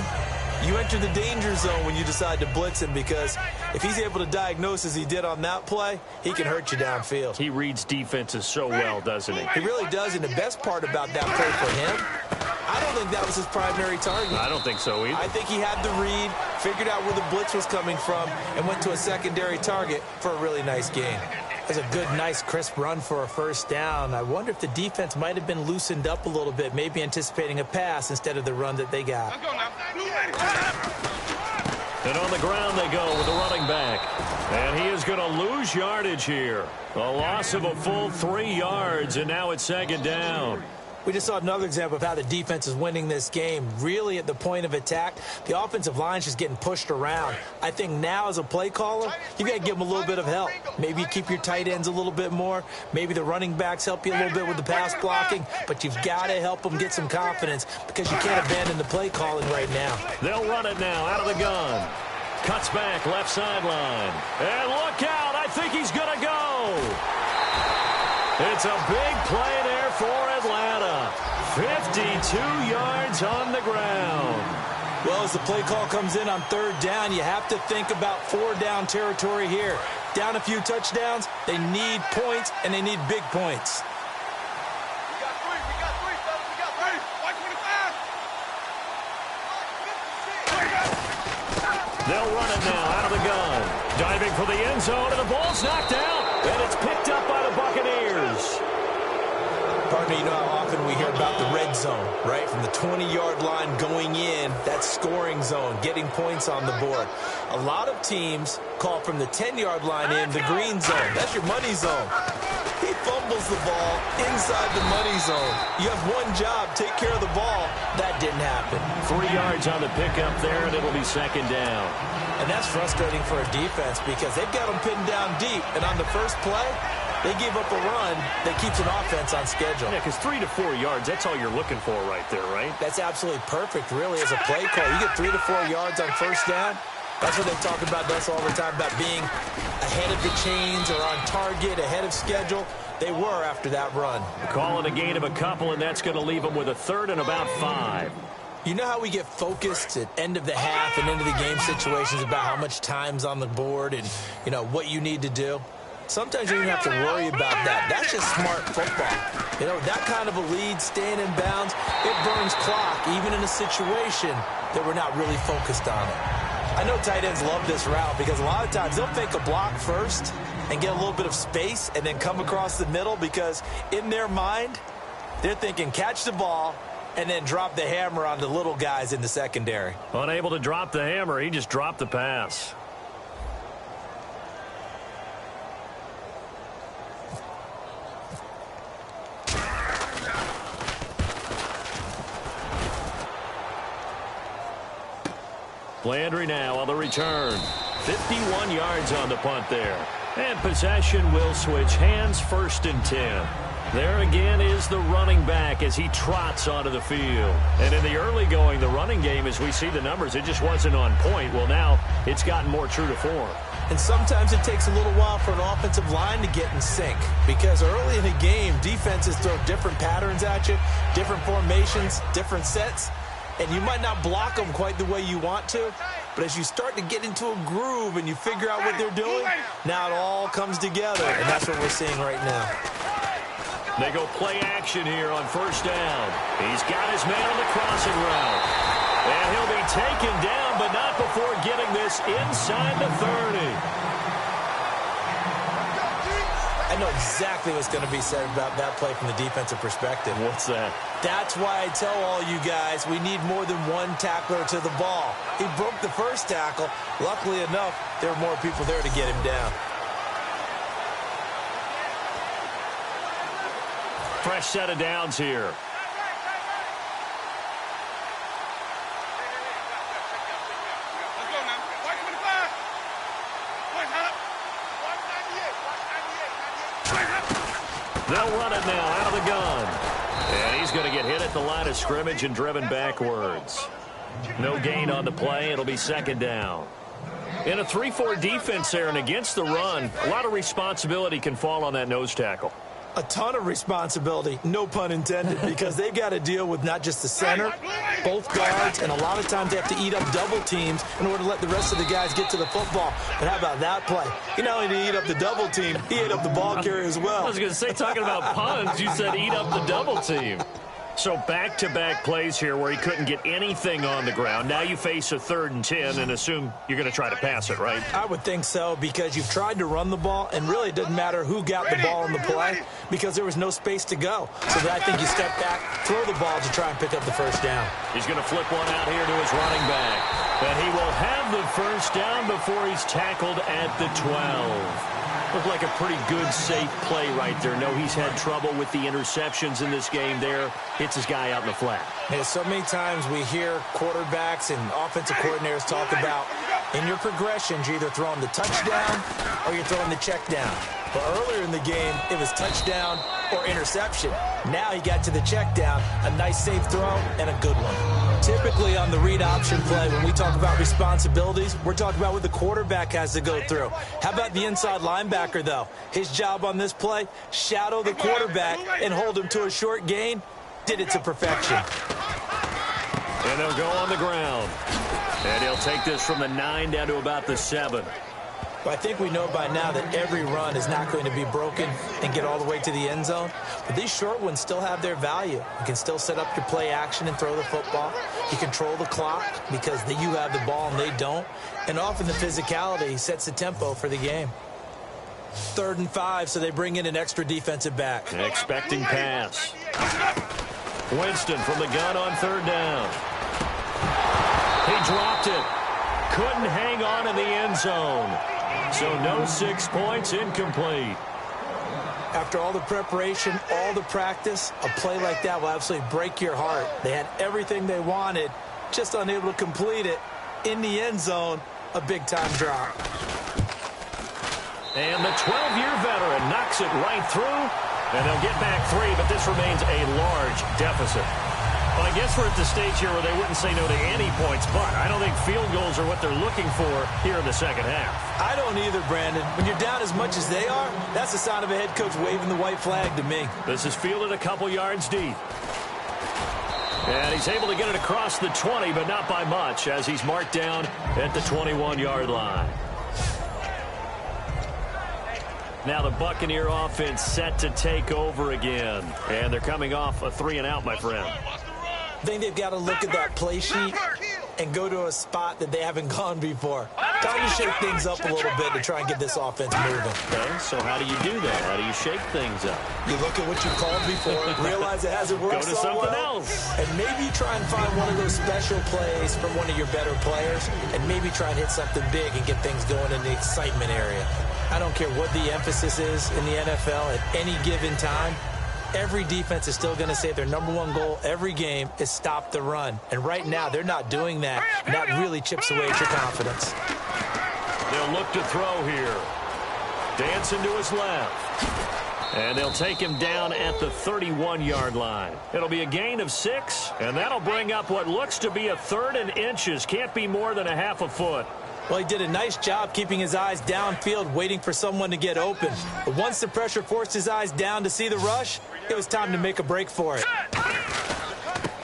you enter the danger zone when you decide to blitz him, because if he's able to diagnose as he did on that play, he can hurt you downfield. He reads defenses so well, doesn't he? He really does, and the best part about that play for him, I don't think that was his primary target. I don't think so either. I think he had the read, figured out where the blitz was coming from, and went to a secondary target for a really nice gain. It was a good, nice, crisp run for a first down. I wonder if the defense might have been loosened up a little bit, maybe anticipating a pass instead of the run that they got. And on the ground they go with the running back. And he is going to lose yardage here. A loss of a full 3 yards, and now it's second down. We just saw another example of how the defense is winning this game. Really at the point of attack, the offensive line's just getting pushed around. I think now as a play caller, you got to give them a little bit of help. Maybe you keep your tight ends a little bit more. Maybe the running backs help you a little bit with the pass blocking. But you've got to help them get some confidence because you can't abandon the play calling right now. They'll run it now out of the gun. Cuts back left sideline. And look out. I think he's going to go. It's a big play there for Atlanta. 52 yards on the ground. Well, as the play call comes in on third down, you have to think about four-down territory here. Down a few touchdowns, they need points, and they need big points. We got three, fellas. We got three. White 25. They'll run it now out of the gun. Diving for the end zone, and the ball's knocked out. And it's picked up by the Buccaneers. Pardon me, you know how often we hear about the red zone, right? From the 20-yard line going in, that's scoring zone, getting points on the board. A lot of teams call from the 10-yard line in the green zone. That's your money zone. He fumbles the ball inside the money zone. You have one job, take care of the ball. That didn't happen. 3 yards on the pickup there, and it'll be second down. And that's frustrating for a defense because they've got them pinned down deep. And on the first play, they give up a run that keeps an offense on schedule. Yeah, because 3 to 4 yards, that's all you're looking for right there, right? That's absolutely perfect, really, as a play call. You get 3 to 4 yards on first down. That's what they talk about us all the time, about being ahead of the chains or on target, ahead of schedule. They were after that run. Calling a gain of a couple, and that's going to leave them with a third and about 5. You know how we get focused at end of the half and end of the game situations about how much time's on the board and, you know, what you need to do? Sometimes you don't have to worry about that. That's just smart football. You know, that kind of a lead, staying in bounds, it burns clock, even in a situation that we're not really focused on it. I know tight ends love this route because a lot of times they'll fake a block first and get a little bit of space and then come across the middle because in their mind, they're thinking catch the ball and then drop the hammer on the little guys in the secondary. Unable to drop the hammer, he just dropped the pass. Landry now on the return. 51 yards on the punt there. And possession will switch hands, 1st and 10. There again is the running back as he trots onto the field. And in the early going, the running game, as we see the numbers, it just wasn't on point. Well, now it's gotten more true to form. And sometimes it takes a little while for an offensive line to get in sync because early in the game, defenses throw different patterns at you, different formations, different sets. And you might not block them quite the way you want to, but as you start to get into a groove and you figure out what they're doing, now it all comes together, and that's what we're seeing right now. They go play action here on 1st down. He's got his man on the crossing route. And he'll be taken down, but not before getting this inside the 30. I know exactly what's going to be said about that play from the defensive perspective. What's that? That's why I tell all you guys we need more than one tackler to the ball. He broke the first tackle. Luckily enough, there were more people there to get him down. Fresh set of downs here. Let's go now. White 25. White up. White 98. They'll run it now out of the gun. And he's going to get hit at the line of scrimmage and driven backwards. No gain on the play. It'll be 2nd down. In a 3-4 defense there and against the run, a lot of responsibility can fall on that nose tackle. A ton of responsibility, no pun intended, because they've got to deal with not just the center, both guards, and a lot of times they have to eat up double teams in order to let the rest of the guys get to the football. But how about that play? He not only did he eat up the double team, he ate up the ball carrier as well. I was going to say, talking about puns, you said eat up the double team. So back-to-back plays here where he couldn't get anything on the ground. Now you face a 3rd and 10 and assume you're going to try to pass it, right? I would think so because you've tried to run the ball, and really it doesn't matter who got the ball in the play because there was no space to go. So I think you step back, throw the ball to try and pick up the 1st down. He's going to flip one out here to his running back. And he will have the first down before he's tackled at the 12. Looked like a pretty good, safe play right there. No, he's had trouble with the interceptions in this game there. Hits his guy out in the flat. And so many times we hear quarterbacks and offensive coordinators talk about in your progressions, you're either throwing the touchdown or you're throwing the check down. But earlier in the game, it was touchdown or interception. Now he got to the check down, a nice safe throw, and a good one. Typically on the read option play, when we talk about responsibilities, we're talking about what the quarterback has to go through. How about the inside linebacker, though? His job on this play, shadow the quarterback and hold him to a short gain. Did it to perfection. And they'll go on the ground. And he'll take this from the 9 down to about the 7. Well, I think we know by now that every run is not going to be broken and get all the way to the end zone. But these short ones still have their value. You can still set up your play action and throw the football. You control the clock because you have the ball and they don't. And often the physicality sets the tempo for the game. 3rd and 5, so they bring in an extra defensive back. Expecting pass. Winston from the gun on 3rd down. He dropped it. Couldn't hang on in the end zone. So no 6 points, incomplete. After all the preparation, all the practice, a play like that will absolutely break your heart. They had everything they wanted, just unable to complete it. In the end zone, a big-time drop. And the 12-year veteran knocks it right through. And they'll get back 3, but this remains a large deficit. Well, I guess we're at the stage here where they wouldn't say no to any points, but I don't think field goals are what they're looking for here in the second half. I don't either, Brandon. When you're down as much as they are, that's the sign of a head coach waving the white flag to me. This is fielded a couple yards deep. And he's able to get it across the 20, but not by much, as he's marked down at the 21-yard line. Now the Buccaneer offense set to take over again. And they're coming off a 3-and-out, my friend. I think they've got to look at that play sheet and go to a spot that they haven't gone before. Time to shake things up a little bit to try and get this offense moving. Okay, so how do you do that? How do you shake things up? You look at what you called before, realize it hasn't worked Go to so something well, else. and maybe try and find one of those special plays from one of your better players, and maybe try and hit something big and get things going in the excitement area. I don't care what the emphasis is in the NFL at any given time. Every defense is still going to say their #1 goal every game is stop the run. And right now, they're not doing that. And that really chips away at your confidence. They'll look to throw here. Dancing to his left. And they'll take him down at the 31-yard line. It'll be a gain of 6, and that'll bring up what looks to be a 3rd and inches. Can't be more than a half a foot. Well, he did a nice job keeping his eyes downfield, waiting for someone to get open. But once the pressure forced his eyes down to see the rush, it was time to make a break for it.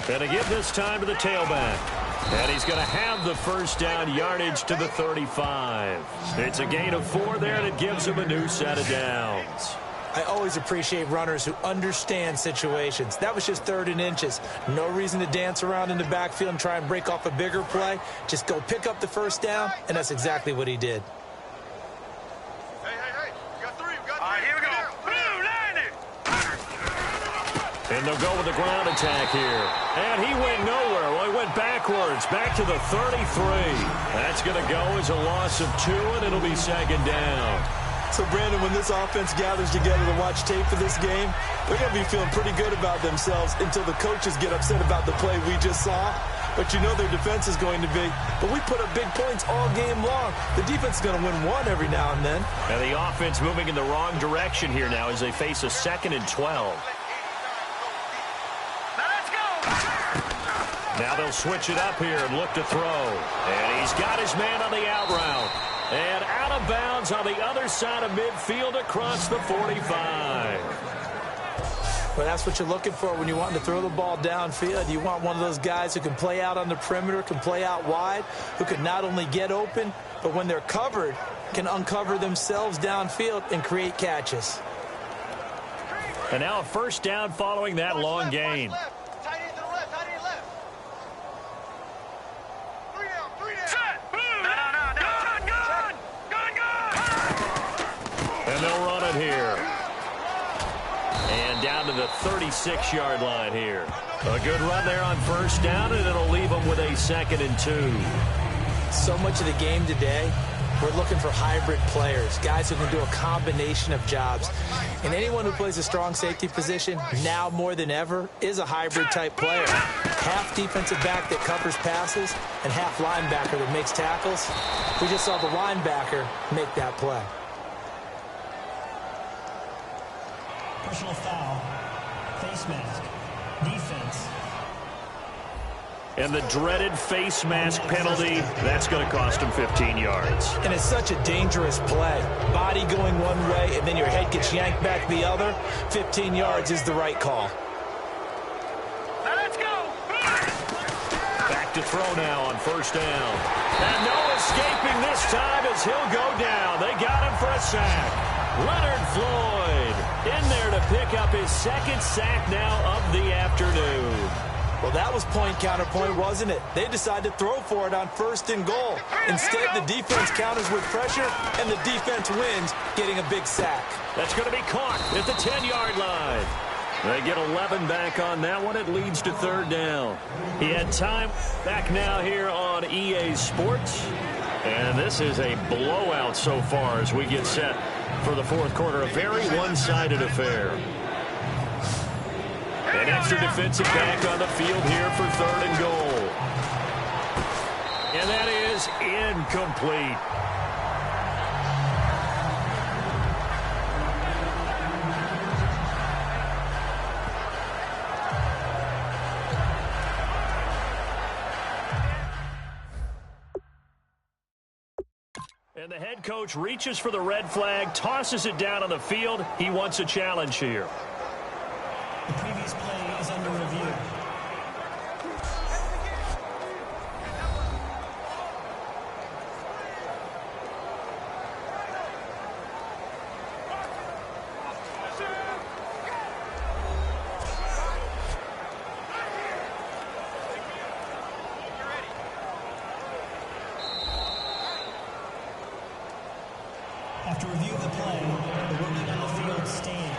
And to give this time to the tailback. And he's going to have the first down, yardage to the 35. It's a gain of 4 there, and it gives him a new set of downs. I always appreciate runners who understand situations. That was just 3rd and inches. No reason to dance around in the backfield and try and break off a bigger play. Just go pick up the first down, and that's exactly what he did. Hey, we got 3. All right, here we go. Blue, line it. And they'll go with the ground attack here. And he went nowhere. Well, he went backwards, back to the 33. That's going to go as a loss of 2, and it'll be 2nd down. So, Brandon, when this offense gathers together to watch tape for this game, they're going to be feeling pretty good about themselves until the coaches get upset about the play we just saw. But you know their defense is going to be. But we put up big points all game long. The defense is going to win one every now and then. And the offense moving in the wrong direction here now as they face a 2nd and 12. Now let's go. Now they'll switch it up here and look to throw. And he's got his man on the out route. And out of bounds on the other side of midfield across the 45. Well, that's what you're looking for when you want to throw the ball downfield. You want one of those guys who can play out on the perimeter, can play out wide, who can not only get open, but when they're covered, can uncover themselves downfield and create catches. And now a first down following that long gain. They'll run it here. And down to the 36-yard line here. A good run there on first down, and it'll leave them with a 2nd and 2. So much of the game today, we're looking for hybrid players, guys who can do a combination of jobs. And anyone who plays a strong safety position, now more than ever, is a hybrid-type player. Half defensive back that covers passes and half linebacker that makes tackles. We just saw the linebacker make that play. Personal foul. Face mask. Defense. And the dreaded face mask penalty, that's going to cost him 15 yards. And it's such a dangerous play. Body going one way, and then your head gets yanked back the other. 15 yards is the right call. Now let's go. Back to throw now on first down. And no escaping this time as he'll go down. They got him for a sack. Leonard Floyd in there to pick up his second sack now of the afternoon. Well, that was point counterpoint, wasn't it? They decided to throw for it on 1st and goal. Instead, the defense counters with pressure, and the defense wins, getting a big sack. That's going to be caught at the 10-yard line. They get 11 back on that one. It leads to 3rd down. He had time back now here on EA Sports. And this is a blowout so far as we get set for the 4th quarter. A very one-sided affair. An extra defensive back on the field here for 3rd and goal. And that is incomplete. And the head coach reaches for the red flag, tosses it down on the field. He wants a challenge here. The previous play is under review. After review of the play, the ruling on the field stands.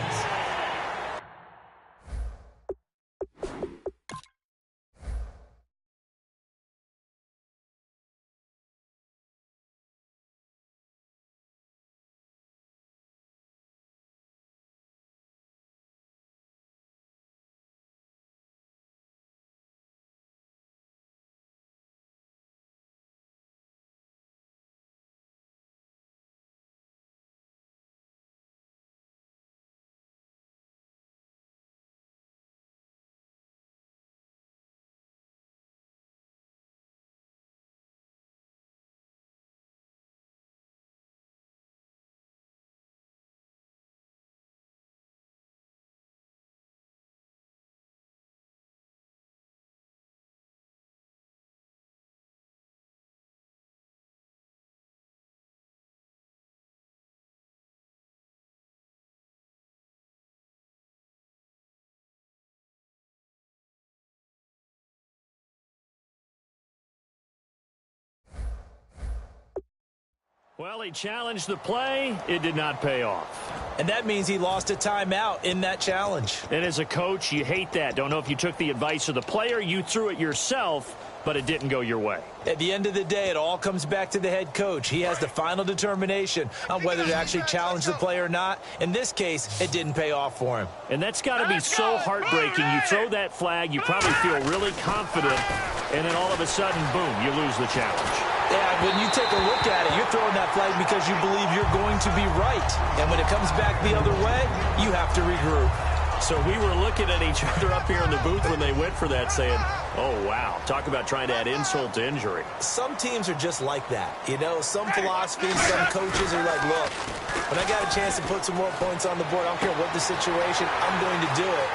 Well, he challenged the play. It did not pay off. And that means he lost a timeout in that challenge. And as a coach, you hate that. Don't know if you took the advice of the player, you threw it yourself, but it didn't go your way. At the end of the day, it all comes back to the head coach. He has the final determination on whether to actually challenge the play or not. In this case, it didn't pay off for him. And that's got to be so heartbreaking. You throw that flag, you probably feel really confident, and then all of a sudden, boom, you lose the challenge. Yeah, when you take a look at it, you're throwing that flag because you believe you're going to be right. And when it comes back the other way, you have to regroup. So we were looking at each other up here in the booth when they went for that saying, oh, wow, talk about trying to add insult to injury. Some teams are just like that. You know, some philosophies, some coaches are like, look, when I got a chance to put some more points on the board, I don't care what the situation, I'm going to do it.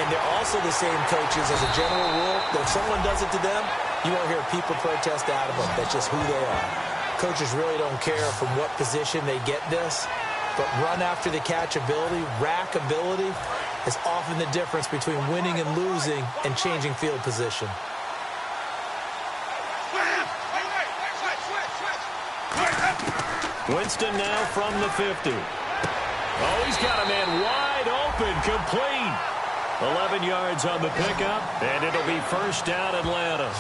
And they're also the same coaches as a general rule that if someone does it to them, you won't hear people protest out of them. That's just who they are. Coaches really don't care from what position they get this, but run after the catch ability, rack ability, is often the difference between winning and losing and changing field position. Winston now from the 50. Oh, he's got a man wide open, complete. 11 yards on the pickup, and it'll be first down Atlanta.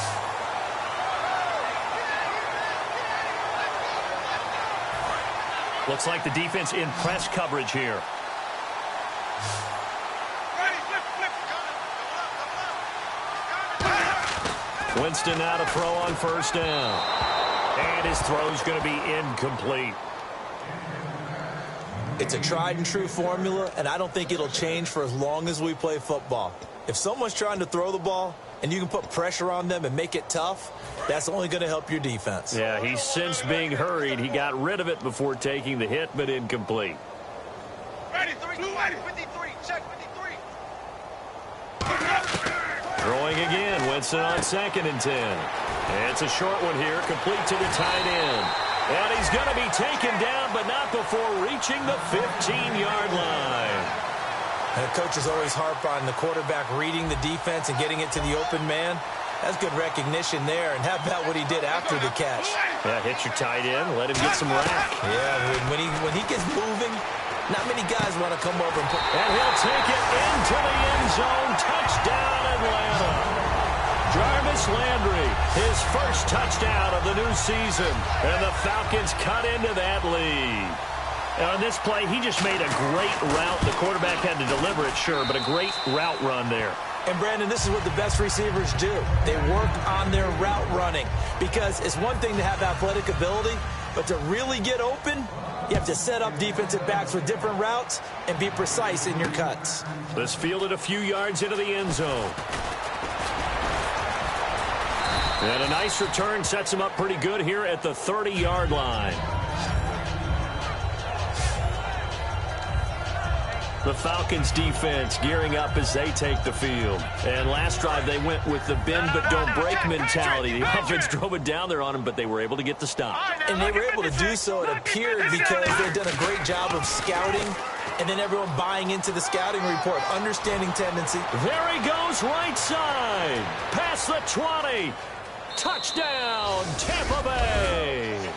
Looks like the defense in press coverage here. Winston now to throw on first down. And his throw's going to be incomplete. It's a tried and true formula, and I don't think it'll change for as long as we play football. If someone's trying to throw the ball and you can put pressure on them and make it tough, that's only going to help your defense. Yeah, he's since being hurried. He got rid of it before taking the hit, but incomplete. Ready, 53, check 53. Throwing again, Winston on 2nd and 10. It's a short one here, complete to the tight end. And he's going to be taken down, but not before reaching the 15-yard line. And the coaches always harp on the quarterback reading the defense and getting it to the open man. That's good recognition there. And how about what he did after the catch? Yeah, hit your tight end, let him get some rack. Yeah, when he gets moving, not many guys want to come over and put... And he'll take it into the end zone. Touchdown, Atlanta. Jarvis Landry, his first touchdown of the new season. And the Falcons cut into that lead. And on this play, he just made a great route. The quarterback had to deliver it, sure, but a great route run there. And, Brandon, this is what the best receivers do. They work on their route running because it's one thing to have athletic ability, but to really get open, you have to set up defensive backs with different routes and be precise in your cuts. This fielded a few yards into the end zone. And a nice return sets him up pretty good here at the 30-yard line. The Falcons defense gearing up as they take the field. And last drive they went with the bend but don't break mentality. The offense drove it down there on them, but they were able to get the stop. And they were able to do so, it appeared, because they've done a great job of scouting and then everyone buying into the scouting report, understanding tendency. There he goes, right side. Past the 20. Touchdown, Tampa Bay.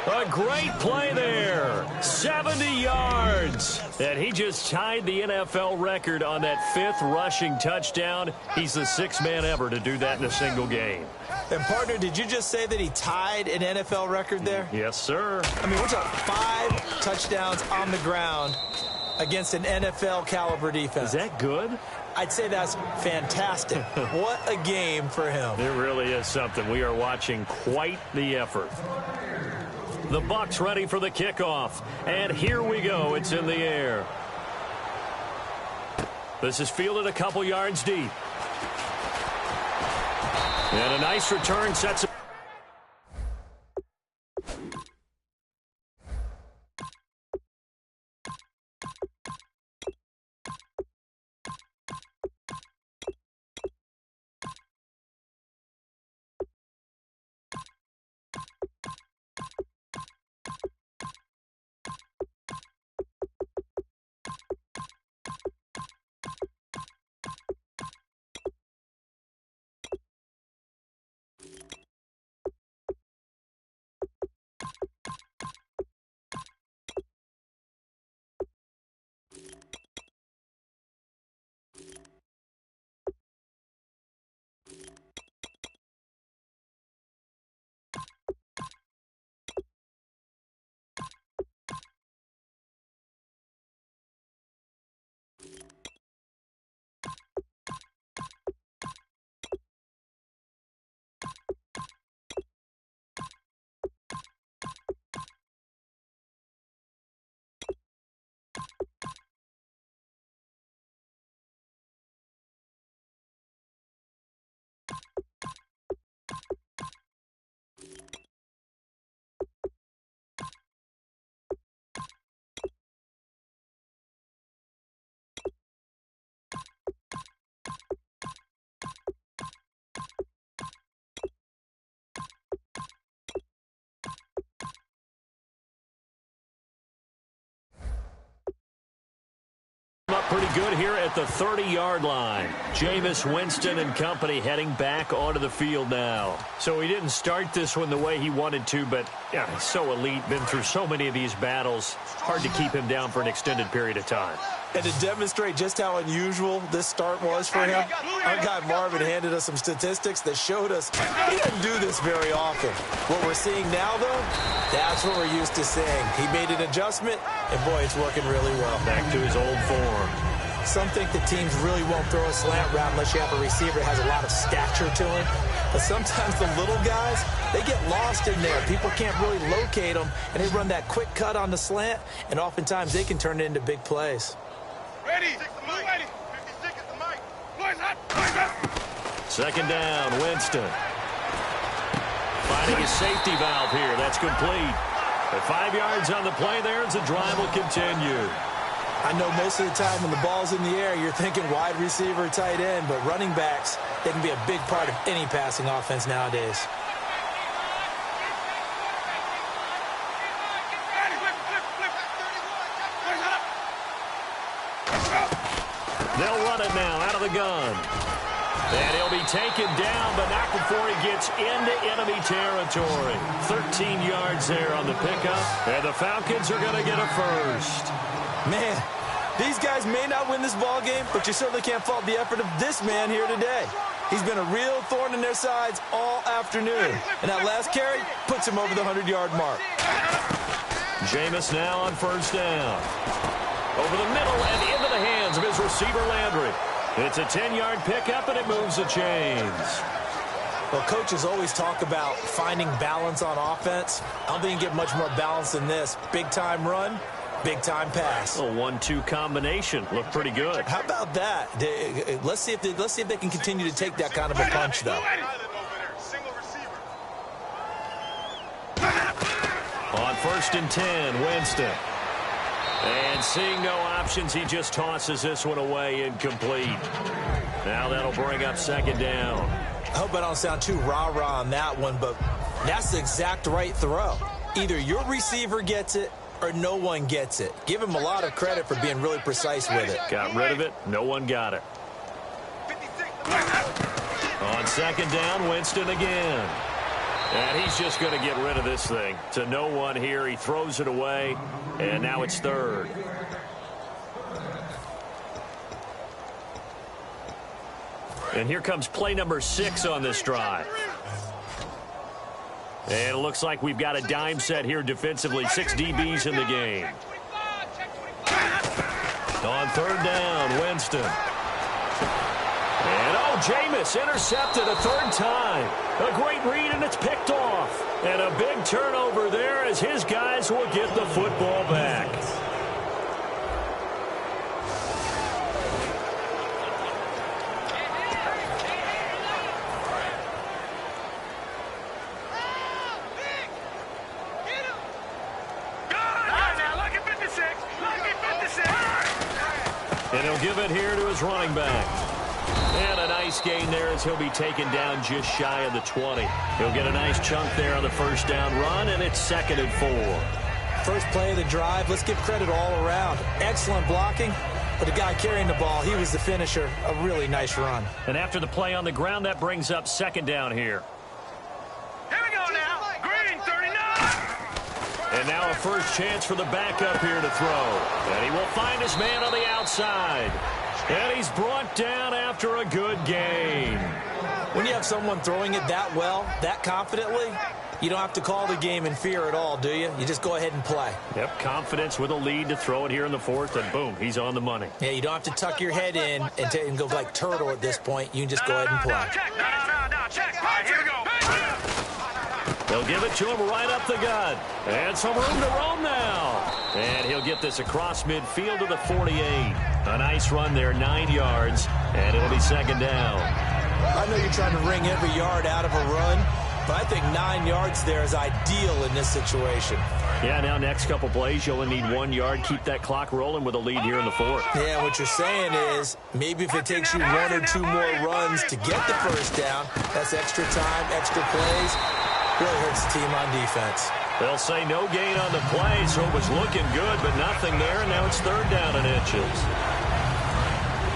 A great play there. 70 yards. And he just tied the NFL record on that 5th rushing touchdown. He's the 6th man ever to do that in a single game. And, partner, did you just say that he tied an NFL record there? Yes, sir. I mean, we're talking 5 touchdowns on the ground against an NFL caliber defense. Is that good? I'd say that's fantastic. What a game for him. It really is something. We are watching quite the effort. The Bucs ready for the kickoff. And here we go. It's in the air. This is fielded a couple yards deep. And a nice return sets it. Up pretty good here at the 30-yard line. Jameis Winston and company heading back onto the field now. So he didn't start this one the way he wanted to, but yeah, he's so elite, been through so many of these battles. Hard to keep him down for an extended period of time. And to demonstrate just how unusual this start was for him, our guy Marvin handed us some statistics that showed us he doesn't do this very often. What we're seeing now, though, that's what we're used to seeing. He made an adjustment, and boy, it's working really well. Back to his old form. Some think that teams really won't throw a slant route unless you have a receiver that has a lot of stature to him. But sometimes the little guys, they get lost in there. People can't really locate them, and they run that quick cut on the slant, and oftentimes they can turn it into big plays. Ready. Ready. 56 at the mic. Boys up. Second down, Winston. Finding his safety valve here. That's complete. At 5 yards on the play there as the drive will continue. I know most of the time when the ball's in the air, you're thinking wide receiver, tight end, but running backs, they can be a big part of any passing offense nowadays. They'll run it now out of the gun. And he'll be taken down, but not before he gets into enemy territory. 13 yards there on the pickup, and the Falcons are going to get a first. Man, these guys may not win this ball game, but you certainly can't fault the effort of this man here today. He's been a real thorn in their sides all afternoon, and that last carry puts him over the 100-yard mark. Jameis now on first down. Over the middle and into the hands of his receiver, Landry. It's a 10-yard pickup, and it moves the chains. Well, coaches always talk about finding balance on offense. I don't think you can get much more balance than this. Big-time run, big-time pass. A 1-2 combination. Looked pretty good. How about that? Let's see if they can continue to take that kind of a punch, though. On first and 10, Winston. And seeing no options, he just tosses this one away incomplete. Now that'll bring up second down. I hope I don't sound too rah-rah on that one, but that's the exact right throw. Either your receiver gets it or no one gets it. Give him a lot of credit for being really precise with it. Got rid of it. No one got it. On second down, Winston again. And he's just going to get rid of this thing. To no one here. He throws it away, and now it's third. And here comes play number 6 on this drive. And it looks like we've got a dime set here defensively. 6 DBs in the game. On third down, Winston. And, Jameis intercepted a third time. A great read, and it's picked off. And a big turnover there as his guys will get the football back. And he'll give it here to his running back. And a nice gain there as he'll be taken down just shy of the 20. He'll get a nice chunk there on the first down run, and it's 2nd and 4. First play of the drive, let's give credit all around. Excellent blocking, but the guy carrying the ball, he was the finisher. A really nice run. And after the play on the ground, that brings up second down here. Here we go now. Green, 39. And now a first chance for the backup here to throw. And he will find his man on the outside. And he's brought down after a good gain. When you have someone throwing it that well, that confidently, you don't have to call the game in fear at all, do you? You just go ahead and play. Yep, confidence with a lead to throw it here in the 4th, and boom, he's on the money. Yeah, you don't have to tuck your head in and go like turtle at this point. You can just go ahead and play. Check. All right, here we go. They'll give it to him right up the gut. And some room to roam now. And he'll get this across midfield to the 48. A nice run there, 9 yards, and it'll be second down. I know you're trying to wring every yard out of a run, but I think 9 yards there is ideal in this situation. Yeah, now next couple plays, you only need 1 yard. Keep that clock rolling with a lead here in the 4th. Yeah, what you're saying is maybe if it takes you 1 or 2 more runs to get the first down, that's extra time, extra plays. Really hurts the team on defense. They'll say no gain on the play, so it was looking good, but nothing there, and now it's 3rd down and inches.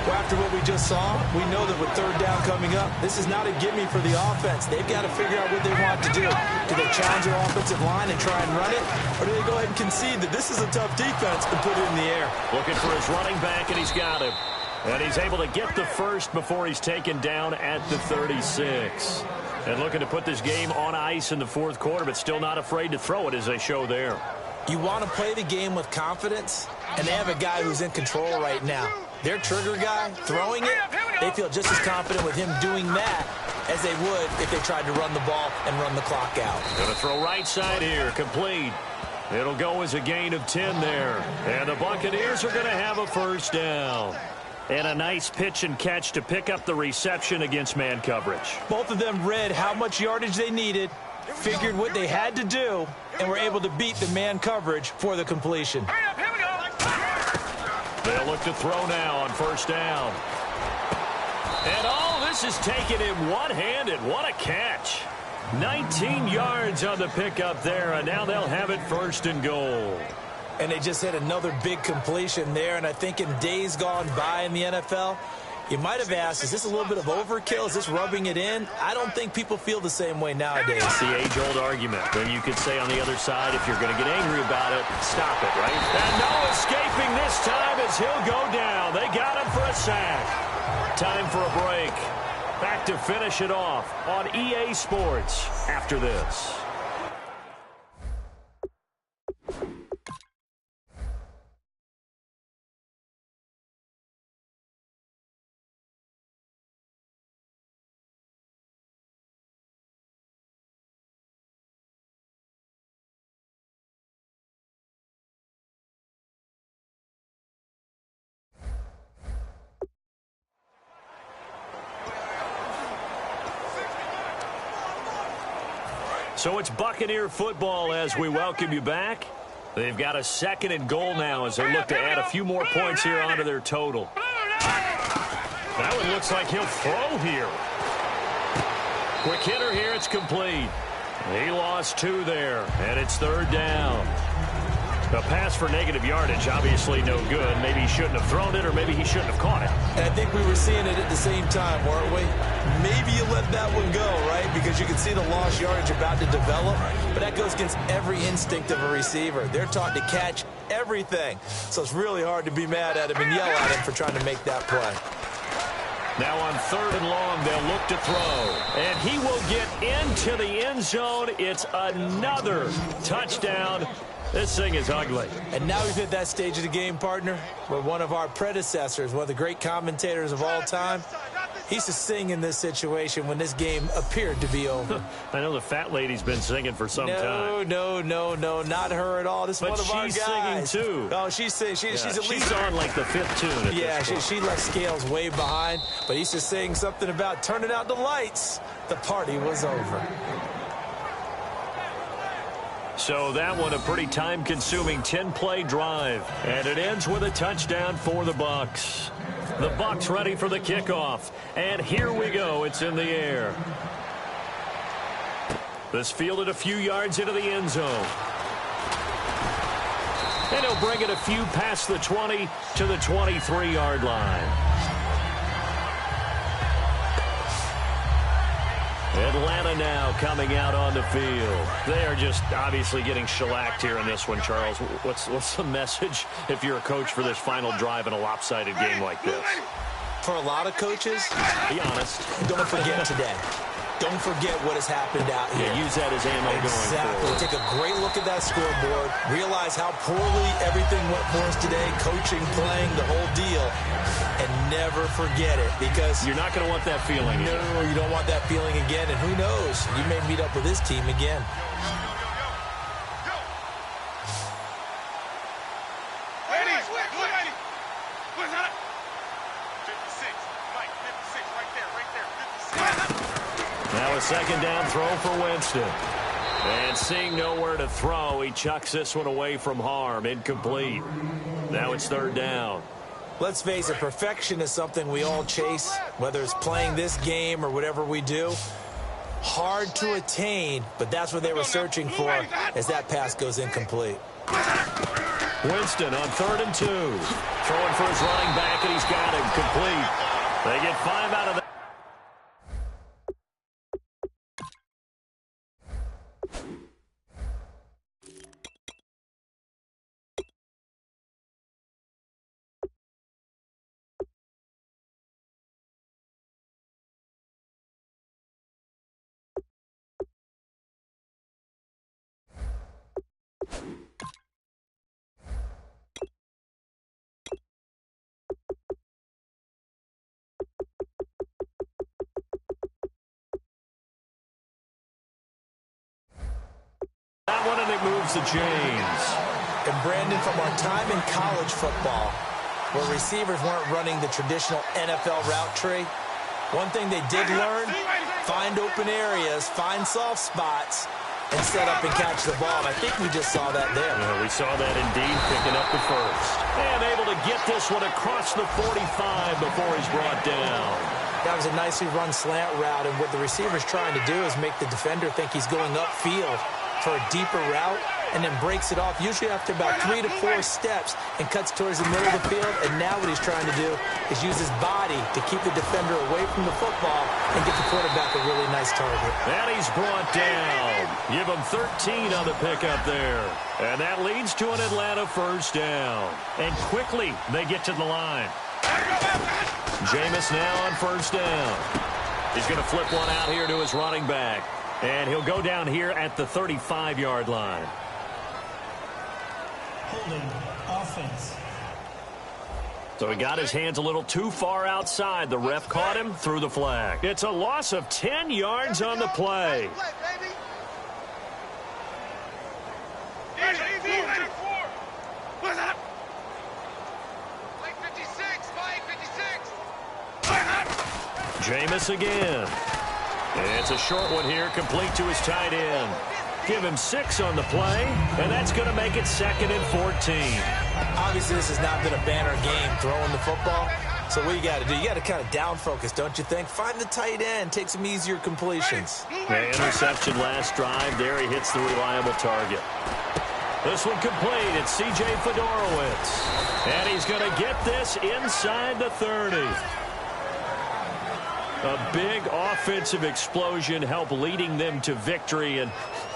Well, after what we just saw, we know that with third down coming up, this is not a gimme for the offense. They've got to figure out what they want to do. Do they challenge their offensive line and try and run it? Or do they go ahead and concede that this is a tough defense and put it in the air? Looking for his running back, and he's got him. And he's able to get the first before he's taken down at the 36. And looking to put this game on ice in the fourth quarter, but still not afraid to throw it as they show there. You want to play the game with confidence, and they have a guy who's in control right now. Their trigger guy, throwing it, they feel just as confident with him doing that as they would if they tried to run the ball and run the clock out. Going to throw right side here, complete. It'll go as a gain of 10 there. And the Buccaneers are going to have a first down. And a nice pitch and catch to pick up the reception against man coverage. Both of them read how much yardage they needed, figured what they had to do, and were able to beat the man coverage for the completion. They'll look to throw now on first down. And all this is taken in one-handed. What a catch. 19 yards on the pickup there, and now they'll have it first and goal. And they just had another big completion there, and I think in days gone by in the NFL, you might have asked, is this a little bit of overkill? Is this rubbing it in? I don't think people feel the same way nowadays. It's the age-old argument. Then you could say on the other side, if you're going to get angry about it, stop it, right? And no escaping this time as he'll go down. They got him for a sack. Time for a break. Back to finish it off on EA Sports after this. So it's Buccaneer football as we welcome you back. They've got a second and goal now as they look to add a few more points here onto their total. That one looks like he'll throw here. Quick hitter here, it's complete. He lost 2 there, and it's third down. A pass for negative yardage, obviously no good. Maybe he shouldn't have thrown it, or maybe he shouldn't have caught it. And I think we were seeing it at the same time, weren't we? Maybe you let that one go, right? Because you can see the lost yardage about to develop. But that goes against every instinct of a receiver. They're taught to catch everything. So it's really hard to be mad at him and yell at him for trying to make that play. Now on third and long, they'll look to throw. And he will get into the end zone. It's another touchdown. This thing is ugly. And now we've hit that stage of the game, partner, where one of our predecessors, one of the great commentators of all time, he used to sing in this situation when this game appeared to be over. I know the fat lady's been singing for some time. No, not her at all. This is one of our guys. But she's singing, too. Oh, she's singing. She's at least on like the 5th tune. Yeah, she left scales way behind. But he used to sing something about turning out the lights. The party was over. So that one a pretty time-consuming 10-play drive. And it ends with a touchdown for the Bucs. The Bucs ready for the kickoff. And here we go. It's in the air. This fielded a few yards into the end zone. And he'll bring it a few past the 20 to the 23-yard line. Atlanta now coming out on the field. They are just obviously getting shellacked here in this one, Charles. What's the message if you're a coach for this final drive in a lopsided game like this? For a lot of coaches, be honest, don't forget today. Don't forget what has happened out here. Yeah, use that as ammo going forward. Take a great look at that scoreboard. Realize how poorly everything went for us today. Coaching, playing, the whole deal. And never forget it, because you're not going to want that feeling. No, you don't want that feeling again. And who knows? You may meet up with this team again. Now a second down throw for Winston. And seeing nowhere to throw, he chucks this one away from harm. Incomplete. Now it's third down. Let's face it, perfection is something we all chase, whether it's playing this game or whatever we do. Hard to attain, but that's what they were searching for as that pass goes incomplete. Winston on 3rd and 2. Throwing for his running back, and he's got him complete. They get 5 out of that. That one, and it moves the chains. And Brandon, from our time in college football, where receivers weren't running the traditional NFL route tree, one thing they did learn, find open areas, find soft spots, and set up and catch the ball. And I think we just saw that there. Yeah, we saw that indeed, picking up the first. And able to get this one across the 45 before he's brought down. That was a nicely run slant route, and what the receiver's trying to do is make the defender think he's going upfield for a deeper route, and then breaks it off, usually after about 3 to 4 steps, and cuts towards the middle of the field. And now what he's trying to do is use his body to keep the defender away from the football and get the quarterback a really nice target. And he's brought down. Give him 13 on the pickup there. And that leads to an Atlanta first down. And quickly, they get to the line. Jameis now on first down. He's going to flip one out here to his running back. And he'll go down here at the 35-yard line. Holding offense. So he got his hands a little too far outside. The ref caught him, threw the flag. It's a loss of 10 yards on the play. Jameis again. It's a short one here, complete to his tight end. Give him 6 on the play, and that's going to make it 2nd and 14. Obviously, this has not been a banner game throwing the football. So what you got to do, you got to kind of down focus, don't you think? Find the tight end, take some easier completions. The interception last drive. There he hits the reliable target. This one complete. It's C.J. Fedorowicz. And he's going to get this inside the 30. A big offensive explosion helped leading them to victory. And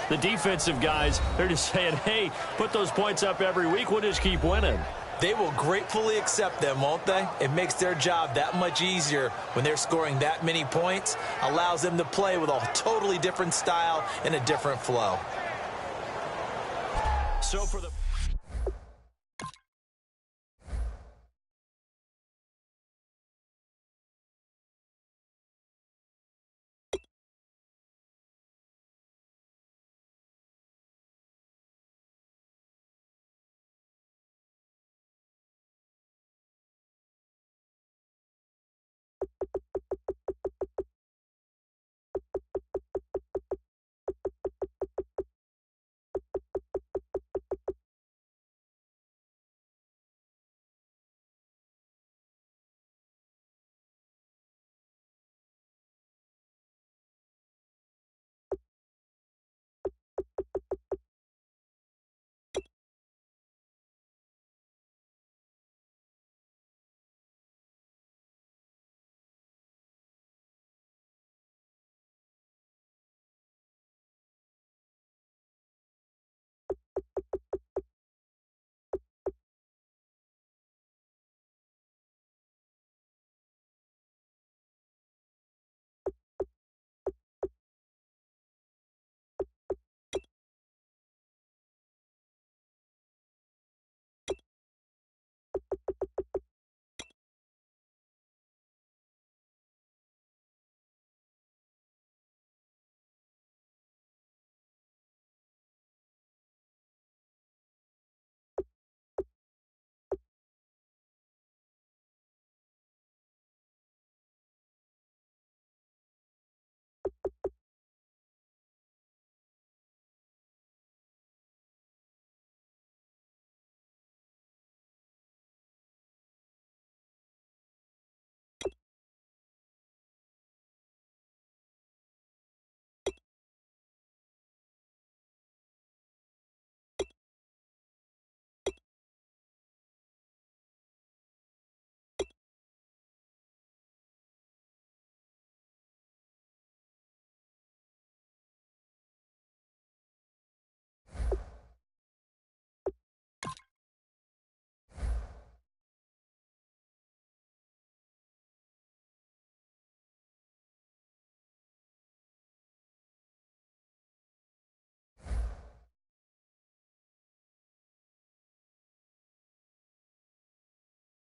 the defensive guys, they're just saying, hey, put those points up every week. We'll just keep winning. They will gratefully accept them, won't they? It makes their job that much easier when they're scoring that many points. Allows them to play with a totally different style and a different flow. So for the